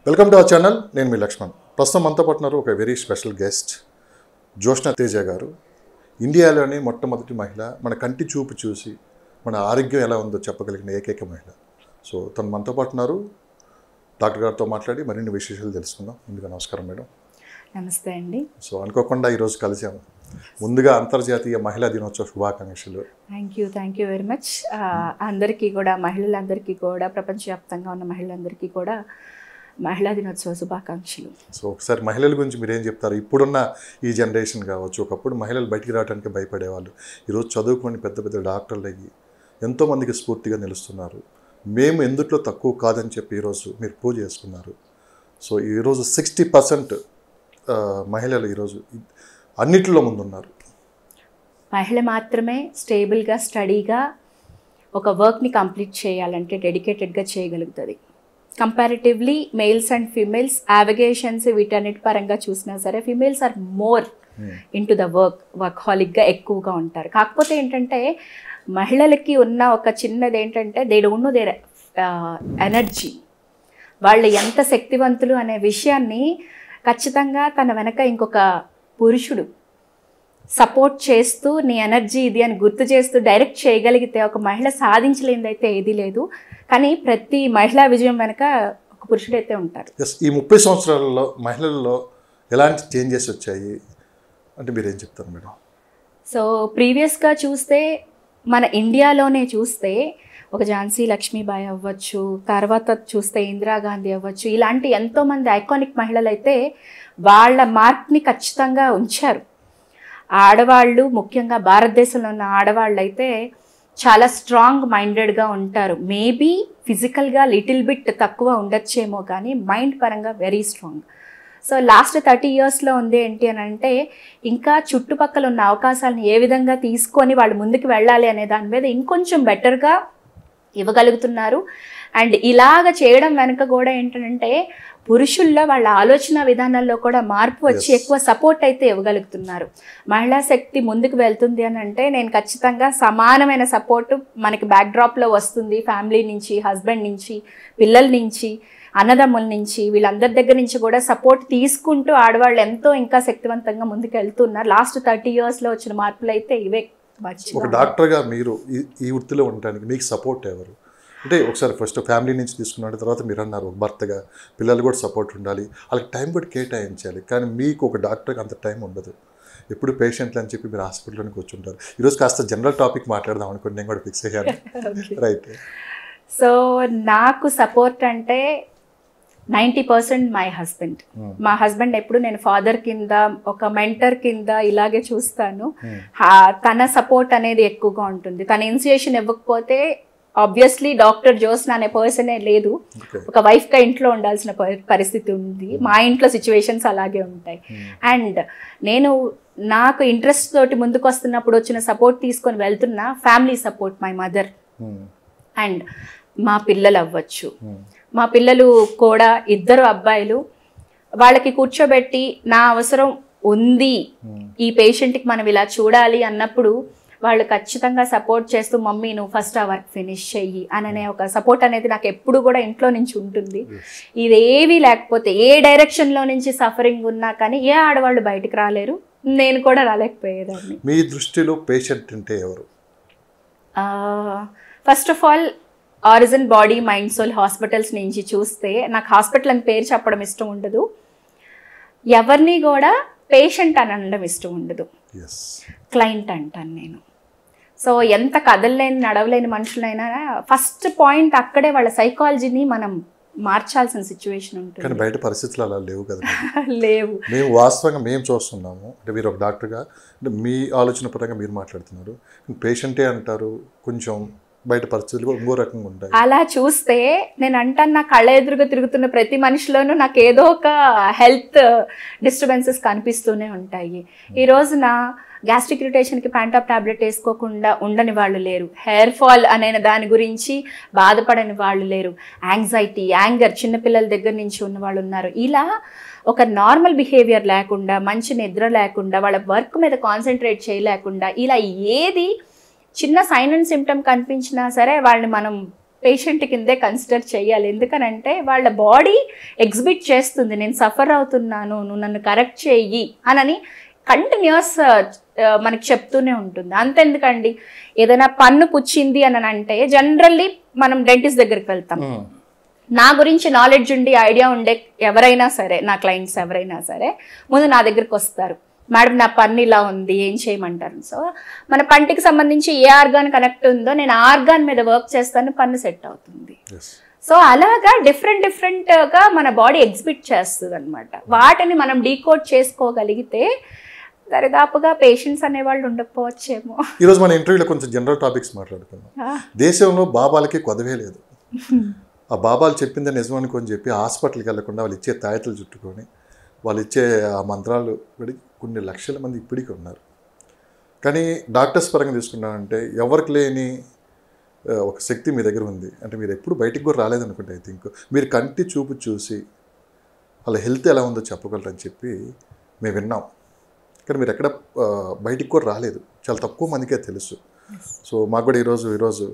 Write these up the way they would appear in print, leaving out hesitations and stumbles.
Welcome to our channel. నేను మీ లక్ష్మణ్. ప్రస్తుతం మనతో పాటున్నారు ఒక very special guest Joshna Teja గారు. ఇండియాలోని మొట్టమొదటి మహిళ మన కంటి చూపు చూసి మన ఆరోగ్యం ఎలా ఉందో చెప్పగలిగిన ఏకైక మహిళ. సో తను మనతో పాటున్నారు. డాక్టర్ గారితో మాట్లాడి మరిన్ని విశేషాలు తెలుసుకుందాం. ముందుగా నమస్కారం మేడం. నమస్తే అండి. సో అనుకోకుండా ఈరోజు కలిసాము. ముందుగా అంతర్జాతీయ మహిళా దినోత్సవ శుభాకాంక్షలు. Thank you very much. అందరికీ కూడా, మహిళలందరికీ కూడా, ప్రపంచవ్యాప్తంగా ఉన్న మహిళలందరికీ కూడా మహిళా దినోత్సవ శుభాకాంక్షలు. సో ఒకసారి మహిళల గురించి మీరు ఏం చెప్తారు? ఇప్పుడున్న ఈ జనరేషన్ కావచ్చు, ఒకప్పుడు మహిళలు బయటికి రావడానికి భయపడేవాళ్ళు. ఈరోజు చదువుకొని పెద్ద పెద్ద డాక్టర్లు అయ్యి ఎంతోమందికి స్ఫూర్తిగా నిలుస్తున్నారు. మేము ఎందుట్లో తక్కువ కాదని చెప్పి ఈరోజు మీరు ప్రూవ్ చేసుకున్నారు. సో ఈరోజు 60% మహిళలు ఈరోజు అన్నిటిలో ముందున్నారు. మహిళ మాత్రమే స్టేబుల్గా, స్టడీగా ఒక వర్క్ని కంప్లీట్ చేయాలంటే డెడికేటెడ్గా చేయగలుగుతుంది. కంపారిటివ్లీ మేల్స్ అండ్ ఫీమేల్స్ యావిగేషన్స్ వీటన్నిటి పరంగా చూసినా సరే females are more into the వర్క్హాలిక్గా ఎక్కువగా ఉంటారు. కాకపోతే ఏంటంటే మహిళలకి ఉన్న ఒక చిన్నది ఏంటంటే they don't know their energy. వాళ్ళు ఎంత శక్తివంతులు అనే విషయాన్ని ఖచ్చితంగా తన వెనక ఇంకొక పురుషుడు సపోర్ట్ చేస్తూ నీ ఎనర్జీ ఇది అని గుర్తు చేస్తూ డైరెక్ట్ చేయగలిగితే ఒక మహిళ సాధించలేనిదైతే ఏదీ లేదు. కానీ ప్రతి మహిళా విజయం వెనక ఒక పురుషుడైతే ఉంటారు. ఈ 30 సంవత్సరాలలో మహిళల్లో ఎలాంటి చేంజెస్ వచ్చాయి అంటే మీరేం చెప్తారు మేడం? సో ప్రీవియస్గా చూస్తే మన ఇండియాలోనే చూస్తే ఒక ఝాన్సీ లక్ష్మీబాయి అవ్వచ్చు, తర్వాత చూస్తే ఇందిరాగాంధీ అవ్వచ్చు, ఇలాంటి ఎంతోమంది ఐకానిక్ మహిళలు అయితే వాళ్ళ మార్క్ని ఖచ్చితంగా ఉంచారు. ఆడవాళ్ళు, ముఖ్యంగా భారతదేశంలో ఉన్న ఆడవాళ్ళు అయితే చాలా స్ట్రాంగ్ మైండెడ్గా ఉంటారు. మేబీ ఫిజికల్గా లిటిల్ బిట్ తక్కువ ఉండొచ్చేమో కానీ మైండ్ పరంగా వెరీ స్ట్రాంగ్. సో లాస్ట్ 30 ఇయర్స్లో ఉంది ఏంటి అని అంటే ఇంకా చుట్టుపక్కల ఉన్న అవకాశాలను ఏ విధంగా తీసుకొని వాళ్ళు ముందుకు వెళ్ళాలి అనే దాని మీద ఇంకొంచెం బెటర్గా ఇవ్వగలుగుతున్నారు. అండ్ ఇలాగ చేయడం వెనుక కూడా ఏంటంటే పురుషుల్లో వాళ్ళ ఆలోచన విధానాల్లో కూడా మార్పు వచ్చి ఎక్కువ సపోర్ట్ అయితే ఇవ్వగలుగుతున్నారు. మహిళా శక్తి ముందుకు వెళ్తుంది అని అంటే నేను ఖచ్చితంగా సమానమైన సపోర్టు మనకి బ్యాక్డ్రాప్లో వస్తుంది. ఫ్యామిలీ నుంచి, హస్బెండ్ నుంచి, పిల్లల నుంచి, అన్నదమ్ముల నుంచి, వీళ్ళందరి దగ్గర నుంచి కూడా సపోర్ట్ తీసుకుంటూ ఆడవాళ్ళు ఎంతో ఇంకా శక్తివంతంగా ముందుకు వెళ్తున్నారు. లాస్ట్ 30 ఇయర్స్లో వచ్చిన మార్పులు అయితే ఇవే. ఒక డాక్టర్గా మీరు ఈ వృత్తిలో ఉండడానికి మీకు సపోర్ట్ ఎవరు? అంటే ఒకసారి ఫస్ట్ ఫ్యామిలీ నుంచి తీసుకున్న తర్వాత మీరు అన్నారు భర్తగా, పిల్లలు కూడా సపోర్ట్ ఉండాలి, వాళ్ళకి టైం కూడా కేటాయించాలి. కానీ మీకు ఒక డాక్టర్కి అంత టైం ఉండదు. ఎప్పుడు పేషెంట్లు అని చెప్పి మీరు హాస్పిటల్లోకి కూర్చుంటారు. ఈరోజు కాస్త జనరల్ టాపిక్ మాట్లాడదాం అనుకోండి, నేను కూడా ఫిక్స్ అయ్యాను. రైట్. సో నాకు సపోర్ట్ అంటే 90% మై హస్బెండ్. మా హస్బెండ్ ఎప్పుడు నేను ఫాదర్ కింద, ఒక మెంటర్ కింద ఇలాగే చూస్తాను. తన సపోర్ట్ అనేది ఎక్కువగా ఉంటుంది. తన ఇనిషియేషన్ ఇవ్వకపోతే ఆబ్వియస్లీ డాక్టర్ జోస్నా అనే పర్సనే లేదు. ఒక వైఫ్గా ఇంట్లో ఉండాల్సిన పరిస్థితి ఉంది. మా ఇంట్లో సిచ్యువేషన్స్ అలాగే ఉంటాయి. అండ్ నేను నాకు ఇంట్రెస్ట్ తోటి ముందుకు వస్తున్నప్పుడు వచ్చిన సపోర్ట్ తీసుకొని వెళ్తున్నా family support, my mother and మా పిల్లలు అవ్వచ్చు. మా పిల్లలు కూడా 2 అబ్బాయిలు. వాళ్ళకి కూర్చోబెట్టి నా అవసరం ఉంది, ఈ పేషెంట్కి మనం ఇలా చూడాలి అన్నప్పుడు వాళ్ళు ఖచ్చితంగా సపోర్ట్ చేస్తూ మమ్మీ నువ్వు ఫస్ట్ ఆ వర్క్ ఫినిష్ చెయ్యి అనే ఒక సపోర్ట్ అనేది నాకు ఎప్పుడు కూడా ఇంట్లో నుంచి ఉంటుంది. ఇదేవి లేకపోతే ఏ డైరెక్షన్లో నుంచి సఫరింగ్ ఉన్నా కానీ ఏ ఆడవాళ్ళు బయటకు రాలేరు, నేను కూడా రాలేకపోయేదాన్ని. మీ దృష్టిలో పేషెంట్ అంటే ఎవరు? First of all origin body mind soul hospitals నుంచి చూస్తే నాకు హాస్పిటల్ అని పేరు చెప్పడం ఇష్టం ఉండదు. ఎవరిని కూడా పేషెంట్ అని అనడం ఇష్టం ఉండదు. క్లయింట్ అంటాను నేను. సో ఎంత కదలలేని, నడవలేని మనుషులైనా ఫస్ట్ పాయింట్ అక్కడే వాళ్ళ సైకాలజీని మనం మార్చాల్సిన సిచ్యువేషన్ ఉంటుంది. కానీ బయట పరిస్థితులు అలా లేవు కదా. లేవు. మేము వాస్తవంగా మేము చూస్తున్నాము. అంటే మీరు ఒక డాక్టర్గా, అంటే మీ ఆలోచన పరంగా మీరు మాట్లాడుతున్నారు. పేషెంటే అంటారు, కొంచెం బయట పరిస్థితులు ఇంకో రకంగా ఉంటాయి. అలా చూస్తే నేను అంటాను, నా కళ్ళ ఎదురుగా తిరుగుతున్న ప్రతి మనిషిలోనూ నాకు ఏదో ఒక హెల్త్ డిస్టర్బెన్సెస్ కనిపిస్తూనే ఉంటాయి. ఈ రోజున గ్యాస్ట్రిక్ ఇరిటేషన్కి ప్యాంటాప్ టాబ్లెట్ వేసుకోకుండా ఉండని వాళ్ళు లేరు. హెయిర్ ఫాల్ అనే దాని గురించి బాధపడని వాళ్ళు లేరు. యాంగ్జైటీ, యాంగర్ చిన్నపిల్లల దగ్గర నుంచి ఉన్న వాళ్ళు ఉన్నారు. ఇలా ఒక నార్మల్ బిహేవియర్ లేకుండా, మంచి నిద్ర లేకుండా, వాళ్ళ వర్క్ మీద కాన్సన్ట్రేట్ చేయలేకుండా, ఇలా ఏది చిన్న సైన్ అండ్ సిమ్టమ్ కనిపించినా సరే వాళ్ళని మనం పేషెంట్ కిందే కన్సిడర్ చేయాలి. ఎందుకనంటే వాళ్ళ బాడీ ఎగ్జిబిట్ చేస్తుంది, నేను సఫర్ అవుతున్నాను, నువ్వు నన్ను కరెక్ట్ చెయ్యి అని కంటిన్యూస్ మనకి చెప్తూనే ఉంటుంది. అంతెందుకండి, ఏదైనా పన్ను పుచ్చింది అని అంటే జనరల్లీ మనం డెంటిస్ట్ దగ్గరికి వెళ్తాం. నా గురించి నాలెడ్జ్ ఉండి ఐడియా ఉండే ఎవరైనా సరే, నా క్లయింట్స్ ఎవరైనా సరే ముందు నా దగ్గరికి వస్తారు, మేడం నా పన్ను ఇలా ఉంది, ఏం చేయమంటారు. సో మన పంటికి సంబంధించి ఏ ఆర్గాన్ కనెక్ట్ ఉందో నేను ఆ ఆర్గాన్ మీద వర్క్ చేస్తాను, పన్ను సెట్ అవుతుంది. సో అలాగా డిఫరెంట్గా మన బాడీ ఎగ్జిబిట్ చేస్తుంది అనమాట. వాటిని మనం డీకోడ్ చేసుకోగలిగితే దరిదాపుగా పేషెంట్స్ అనేవాళ్ళు ఉండకపోవచ్చేమో. ఈరోజు మన ఇంటర్వ్యూలో కొంచెం జనరల్ టాపిక్స్ మాట్లాడుకున్నాం. దేశంలో బాబాలకి కొదవే లేదు. ఆ బాబాలు చెప్పిందే నిజం అనుకొని చెప్పి హాస్పిటల్కి వెళ్లకుండా వాళ్ళు ఇచ్చే తాయతలు చుట్టుకొని వాళ్ళు ఇచ్చే ఆ మంత్రాలు కొన్ని లక్షల మంది ఇప్పటికీ ఉన్నారు. కానీ డాక్టర్స్ పరంగా తీసుకున్నారంటే ఎవరికి లేని ఒక శక్తి మీ దగ్గర ఉంది. అంటే మీరు ఎప్పుడు బయటికి కూడా రాలేదనుకుంటే ఐ థింక్ మీరు కంటి చూపు చూసి వాళ్ళ హెల్త్ ఎలా ఉందో చెప్పగలరని చెప్పి మేము విన్నాం. కానీ మీరు ఎక్కడ బయటికి కూడా రాలేదు, చాలా తక్కువ మందికే తెలుసు. సో మాకు కూడా ఈరోజు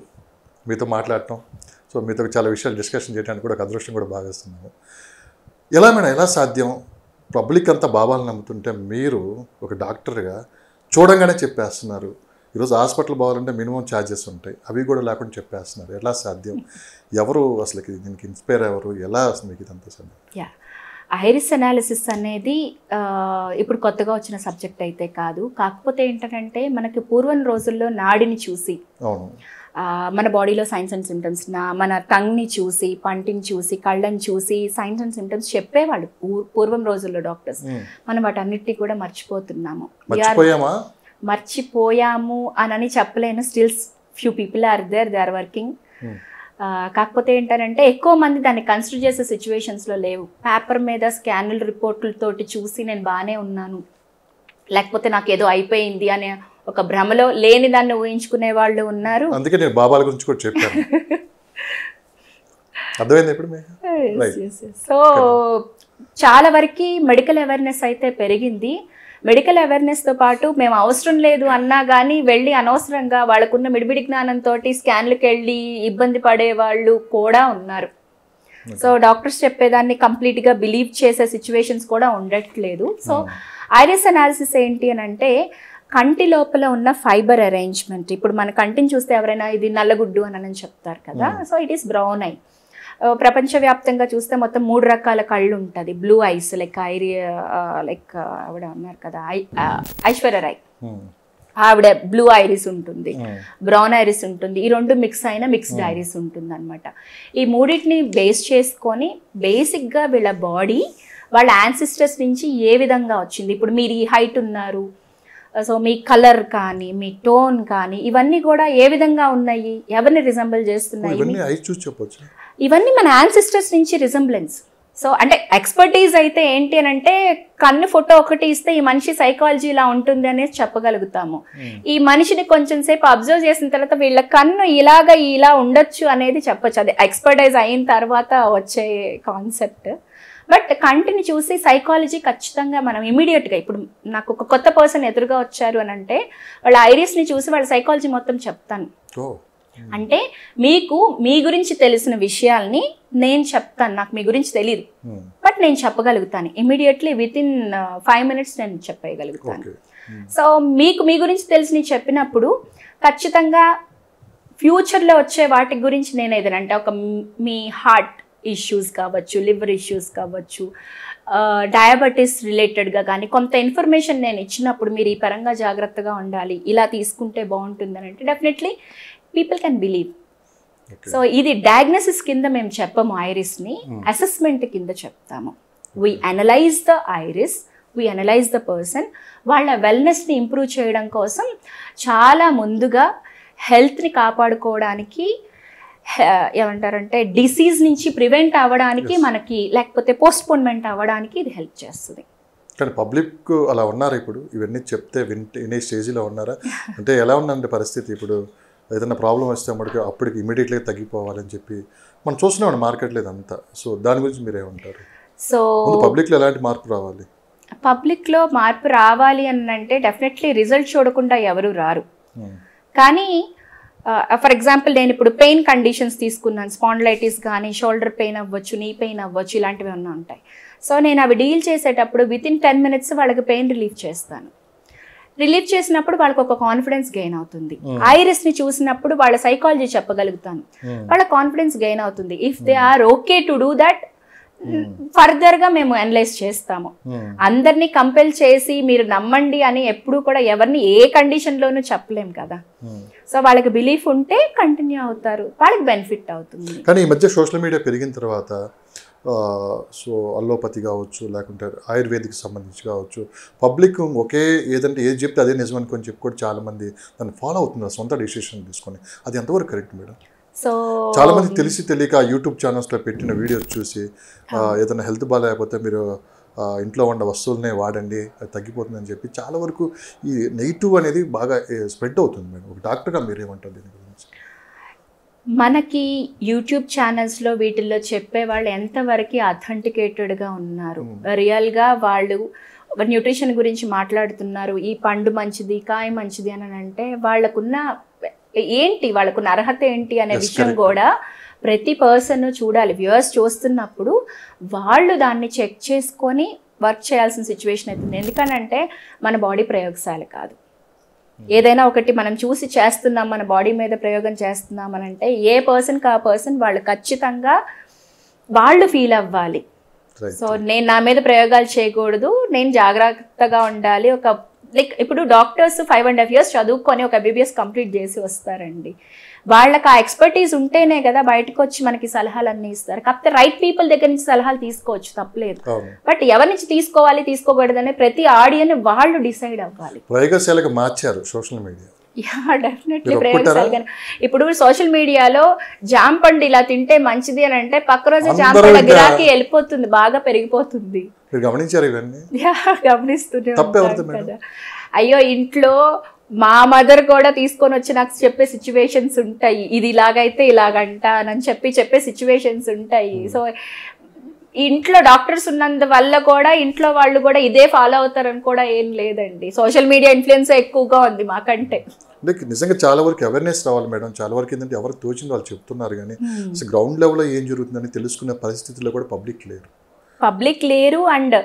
మీతో మాట్లాడటం, సో మీతో చాలా విషయాలు డిస్కషన్ చేయడానికి కూడా ఒక అదృష్టం కూడా భావిస్తున్నాము. ఎలా మేడం, ఎలా సాధ్యం? పబ్లిక్ అంతా బాబాలు నమ్ముతుంటే మీరు ఒక డాక్టర్గా చూడంగానే చెప్పేస్తున్నారు. ఈరోజు హాస్పిటల్ పోవాలంటే మినిమం ఛార్జెస్ ఉంటాయి, అవి కూడా లేకుండా చెప్పేస్తున్నారు. ఎలా సాధ్యం? ఎవరు అసలుకి దీనికి ఇన్స్పైర్ ఎవరు? ఎలా అసలు మీకు ఇదంతా సాధ్యం? ఐరిస్ అనాలిసిస్ అనేది ఇప్పుడు కొత్తగా వచ్చిన సబ్జెక్ట్ అయితే కాదు. కాకపోతే ఏంటంటే మనకి పూర్వం రోజుల్లో నాడిని చూసి, మన బాడీలో సైన్స్ అండ్ సిమ్టమ్స్, మన టంగ్ని చూసి, పంటిని చూసి, కళ్ళని చూసి సైన్స్ అండ్ సిమ్టమ్స్ చెప్పేవాళ్ళు పూర్వం రోజుల్లో డాక్టర్స్. మనం వాటన్నిటినీ కూడా మర్చిపోతున్నాము. మర్చిపోయాము అని చెప్పలేను. Still few people are there, they are working. కాకపోతే ఏంటంటే ఎక్కువ మంది దాన్ని కన్సిడర్ చేసే సిచ్యువేషన్స్లో లేవు. పేపర్ మీద స్కాన్ల రిపోర్టులతోటి చూసి నేను బాగానే ఉన్నాను, లేకపోతే నాకు ఏదో అయిపోయింది అనే ఒక భ్రమలో లేని దాన్ని ఊహించుకునే వాళ్ళు ఉన్నారు. అందుకే నేను బాబాల గురించి కూడా చెప్పాను. అర్థమైంది ఇప్పుడు మీకు? సో చాలా వరకు మెడికల్ అవేర్నెస్ అయితే పెరిగింది. మెడికల్ అవేర్నెస్తో పాటు మేము అవసరం లేదు అన్నా కానీ వెళ్ళి అనవసరంగా వాళ్ళకున్న మిడిబిడి జ్ఞానంతో స్కాన్లకు వెళ్ళి ఇబ్బంది పడే వాళ్ళు కూడా ఉన్నారు. సో డాక్టర్స్ చెప్పేదాన్ని కంప్లీట్గా బిలీవ్ చేసే సిచ్యువేషన్స్ కూడా ఉండట్లేదు. సో ఐరిస్ అనాలిసిస్ ఏంటి అని అంటే కంటి లోపల ఉన్న ఫైబర్ అరేంజ్మెంట్. ఇప్పుడు మన కంటిని చూస్తే ఎవరైనా ఇది నల్లగుడ్డు అని చెప్తారు కదా. So it is brown I. ప్రపంచవ్యాప్తంగా చూస్తే మొత్తం 3 రకాల కళ్ళు ఉంటుంది. బ్లూ ఐస్ లైక్ ఆవిడ అన్నారు కదా ఐశ్వర్య రాయ్, ఆవిడ బ్లూ ఐరిస్ ఉంటుంది, బ్రౌన్ ఐరిస్ ఉంటుంది. ఈ 2 మిక్స్ అయిన మిక్స్డ్ ఐరిస్ ఉంటుంది అనమాట. ఈ మూడింటిని బేస్ చేసుకొని బేసిక్గా వీళ్ళ బాడీ వాళ్ళ యాన్సిస్టర్స్ నుంచి ఏ విధంగా వచ్చింది. ఇప్పుడు మీరు ఈ హైట్ ఉన్నారు, సో మీ కలర్ కానీ మీ టోన్ కానీ ఇవన్నీ కూడా ఏ విధంగా ఉన్నాయి, ఎవరిని రిజంబుల్ చేస్తున్నాయి, ఇవన్నీ మన యాన్సిస్టర్స్ నుంచి రిజంబ్లెన్స్. సో అంటే ఎక్స్పర్టీజ్ అయితే ఏంటి అని అంటే కన్ను ఫోటో ఒకటి ఇస్తే ఈ మనిషి సైకాలజీ ఇలా ఉంటుంది అనేది చెప్పగలుగుతాము. ఈ మనిషిని కొంచెం సేపు అబ్జర్వ్ చేసిన తర్వాత వీళ్ళ కన్ను ఇలా ఉండొచ్చు అనేది చెప్పొచ్చు. అది ఎక్స్పర్టైజ్ అయిన తర్వాత వచ్చే కాన్సెప్ట్. బట్ కంటిని చూసి సైకాలజీ ఖచ్చితంగా మనం ఇమీడియట్గా, ఇప్పుడు నాకు ఒక కొత్త పర్సన్ ఎదురుగా వచ్చారు అని అంటే వాళ్ళ ఐరిస్ని చూసి వాళ్ళ సైకాలజీ మొత్తం చెప్తాను. అంటే మీకు మీ గురించి తెలిసిన విషయాల్ని నేను చెప్తాను, నాకు మీ గురించి తెలియదు బట్ నేను చెప్పగలుగుతాను ఇమీడియట్లీ విత్ ఇన్ 5 minutes నేను చెప్పగలుగుతాను. సో మీకు మీ గురించి తెలిసి చెప్పినప్పుడు ఖచ్చితంగా ఫ్యూచర్లో వచ్చే వాటి గురించి నేను ఏదైనా అంటే ఒక మీ హార్ట్ ఇష్యూస్ కావచ్చు, లివర్ ఇష్యూస్ కావచ్చు, డయాబెటీస్ రిలేటెడ్గా కానీ కొంత ఇన్ఫర్మేషన్ నేను ఇచ్చినప్పుడు మీరు ఈ పరంగా జాగ్రత్తగా ఉండాలి, ఇలా తీసుకుంటే బాగుంటుంది అని అంటే definitely people can believe. So ఇది డయాగ్నోసిస్ కింద మేము చెప్పము, ఐరిస్ని అసెస్మెంట్ కింద చెప్తాము. We analyse the iris, we analyse the person. వాళ్ళ వెల్నెస్ని ఇంప్రూవ్ చేయడం కోసం చాలా ముందుగా హెల్త్ని కాపాడుకోవడానికి, ఏమంటారంటే డిసీజ్ నుంచి ప్రివెంట్ అవ్వడానికి మనకి, లేకపోతే పోస్ట్పోన్మెంట్ అవ్వడానికి ఇది హెల్ప్ చేస్తుంది. కానీ పబ్లిక్ అలా ఉన్నారు ఇప్పుడు, ఇవన్నీ చెప్తే వినే స్టేజ్లో ఉన్నారా? అంటే ఎలా ఉందంటే పరిస్థితి, ఇప్పుడు ఏదైనా ప్రాబ్లం వస్తే మనకి అప్పటికి ఇమీడియట్గా తగ్గిపోవాలని చెప్పి మనం చూస్తున్నాం మార్కెట్లో ఇదంతా. సో దాని గురించి మీరేమంటారు? సో పబ్లిక్లో ఎలాంటి మార్పు రావాలి? పబ్లిక్లో మార్పు రావాలి అని అంటే డెఫినెట్లీ రిజల్ట్ చూడకుండా ఎవరు రారు. కానీ ఫర్ ఎగ్జాంపుల్ నేను ఇప్పుడు పెయిన్ కండిషన్స్ తీసుకున్నాను, స్పాండిలైటిస్ కానీ, షోల్డర్ పెయిన్ అవ్వచ్చు, నీ పెయిన్ అవ్వచ్చు, ఇలాంటివి ఏమన్నా ఉంటాయి. సో నేను అవి డీల్ చేసేటప్పుడు వితిన్ 10 minutes వాళ్ళకి పెయిన్ రిలీఫ్ చేస్తాను. రిలీఫ్ చేసినప్పుడు వాళ్ళకి ఒక కాన్ఫిడెన్స్ గెయిన్ అవుతుంది. ఐరిస్ని చూసినప్పుడు వాళ్ళ సైకాలజీ చెప్పగలుగుతాను, వాళ్ళ కాన్ఫిడెన్స్ గెయిన్ అవుతుంది. If they are okay to do that, ఫర్దర్గా మేము అనలైజ్ చేస్తాము. అందరినీ కంపెల్ చేసి మీరు నమ్మండి అని ఎప్పుడు కూడా ఎవరిని ఏ కండిషన్లోనూ చెప్పలేం కదా. సో వాళ్ళకి బిలీఫ్ ఉంటే కంటిన్యూ అవుతారు, వాళ్ళకి బెనిఫిట్ అవుతుంది. కానీ ఈ మధ్య సోషల్ మీడియా పెరిగిన తర్వాత సో అల్లోపతి కావచ్చు, లేకుంటే ఆయుర్వేదిక్ సంబంధించి కావచ్చు, పబ్లిక్ ఒకే ఏదంటే ఏది చెప్తే అదే నిజం అనుకొని చెప్పుకోవడం చాలామంది దాన్ని ఫాలో అవుతున్నారు సొంత డెసిషన్ తీసుకొని. అది ఎంతవరకు కరెక్ట్ మేడం? సో చాలా మంది తెలిసి తెలియక యూట్యూబ్ ఛానల్స్లో పెట్టిన వీడియోస్ చూసి ఏదైనా హెల్త్ బాగాలేకపోతే మీరు ఇంట్లో ఉన్న వస్తువులనే వాడండి, అది తగ్గిపోతుందని చెప్పి చాలా వరకు ఈ నెగిటివ్ అనేది బాగా స్ప్రెడ్ అవుతుంది మేడం. ఒక డాక్టర్గా మీరు ఏమంటారు దీని గురించి? మనకి యూట్యూబ్ ఛానల్స్లో వీటిల్లో చెప్పే వాళ్ళు ఎంతవరకు అథెంటికేటెడ్గా ఉన్నారు, రియల్గా వాళ్ళు న్యూట్రిషన్ గురించి మాట్లాడుతున్నారు, ఈ పండు మంచిది, కాయ మంచిది అని అంటే వాళ్ళకున్న ఏంటి, వాళ్ళకున్న అర్హత ఏంటి అనే విషయం కూడా ప్రతి పర్సన్ చూడాలి. వ్యూవర్స్ చూస్తున్నప్పుడు వాళ్ళు దాన్ని చెక్ చేసుకొని వర్క్ చేయాల్సిన సిచ్యువేషన్ అవుతుంది. ఎందుకనంటే మన బాడీ ప్రయోగశాల కాదు. ఏదైనా ఒకటి మనం చూసి చేస్తున్నాం, మన బాడీ మీద ప్రయోగం చేస్తున్నాం అని అంటే ఏ పర్సన్కి ఆ పర్సన్ వాళ్ళు ఖచ్చితంగా వాళ్ళు ఫీల్ అవ్వాలి. సో నేను నా మీద ప్రయోగాలు చేయకూడదు, నేను జాగ్రత్తగా ఉండాలి. ఒక లైక్ ఇప్పుడు డాక్టర్స్ 5.5 years చదువుకొని ఒక MBBS కంప్లీట్ చేసి వస్తారండి. వాళ్ళకి ఆ ఎక్స్పర్టీస్ ఉంటేనే కదా బయటకు వచ్చి మనకి సలహాలు అన్నీ ఇస్తారు. కాకపోతే రైట్ పీపుల్ దగ్గర నుంచి సలహాలు తీసుకోవచ్చు, తప్పలేదు. బట్ ఎవరి నుంచి తీసుకోవాలి తీసుకోకూడదని ప్రతి ఆడియన్ వాళ్ళు డిసైడ్ అవ్వాలి. ప్రయోగశాలకు మార్చారు సోషల్ మీడియా. డెఫినెట్లీ ప్రయోగశాల. ఇప్పుడు సోషల్ మీడియాలో జామ పండు ఇలా తింటే మంచిది అని అంటే పక్క రోజు జామ పండు గిరాకీ వెళ్ళిపోతుంది, బాగా పెరిగిపోతుంది. గమనించారు ఇవన్నీ? గమనిస్తూనే కదా. అయ్యో ఇంట్లో మా మదర్ కూడా తీసుకొని వచ్చి నాకు చెప్పే సిచ్యువేషన్స్ ఉంటాయి, ఇది ఇలాగైతే ఇలాగంట అని చెప్పే సిచ్యువేషన్స్ ఉంటాయి. సో ఇంట్లో డాక్టర్స్ ఉన్నందువల్ల కూడా ఇంట్లో వాళ్ళు కూడా ఇదే ఫాలో అవుతారని కూడా ఏం లేదండి. సోషల్ మీడియా ఇన్ఫ్లుయెన్స్ ఎక్కువగా ఉంది మాకంటే. నిజంగా చాలా వరకు అవేర్నెస్ రావాలి మేడం. చాలా వరకు ఏంటంటే ఎవరికి తోచింది వాళ్ళు చెప్తున్నారు, కానీ అసలు గ్రౌండ్ లెవెల్లో ఏం జరుగుతుందని తెలుసుకునే పరిస్థితుల్లో కూడా పబ్లిక్ లేరు. అండ్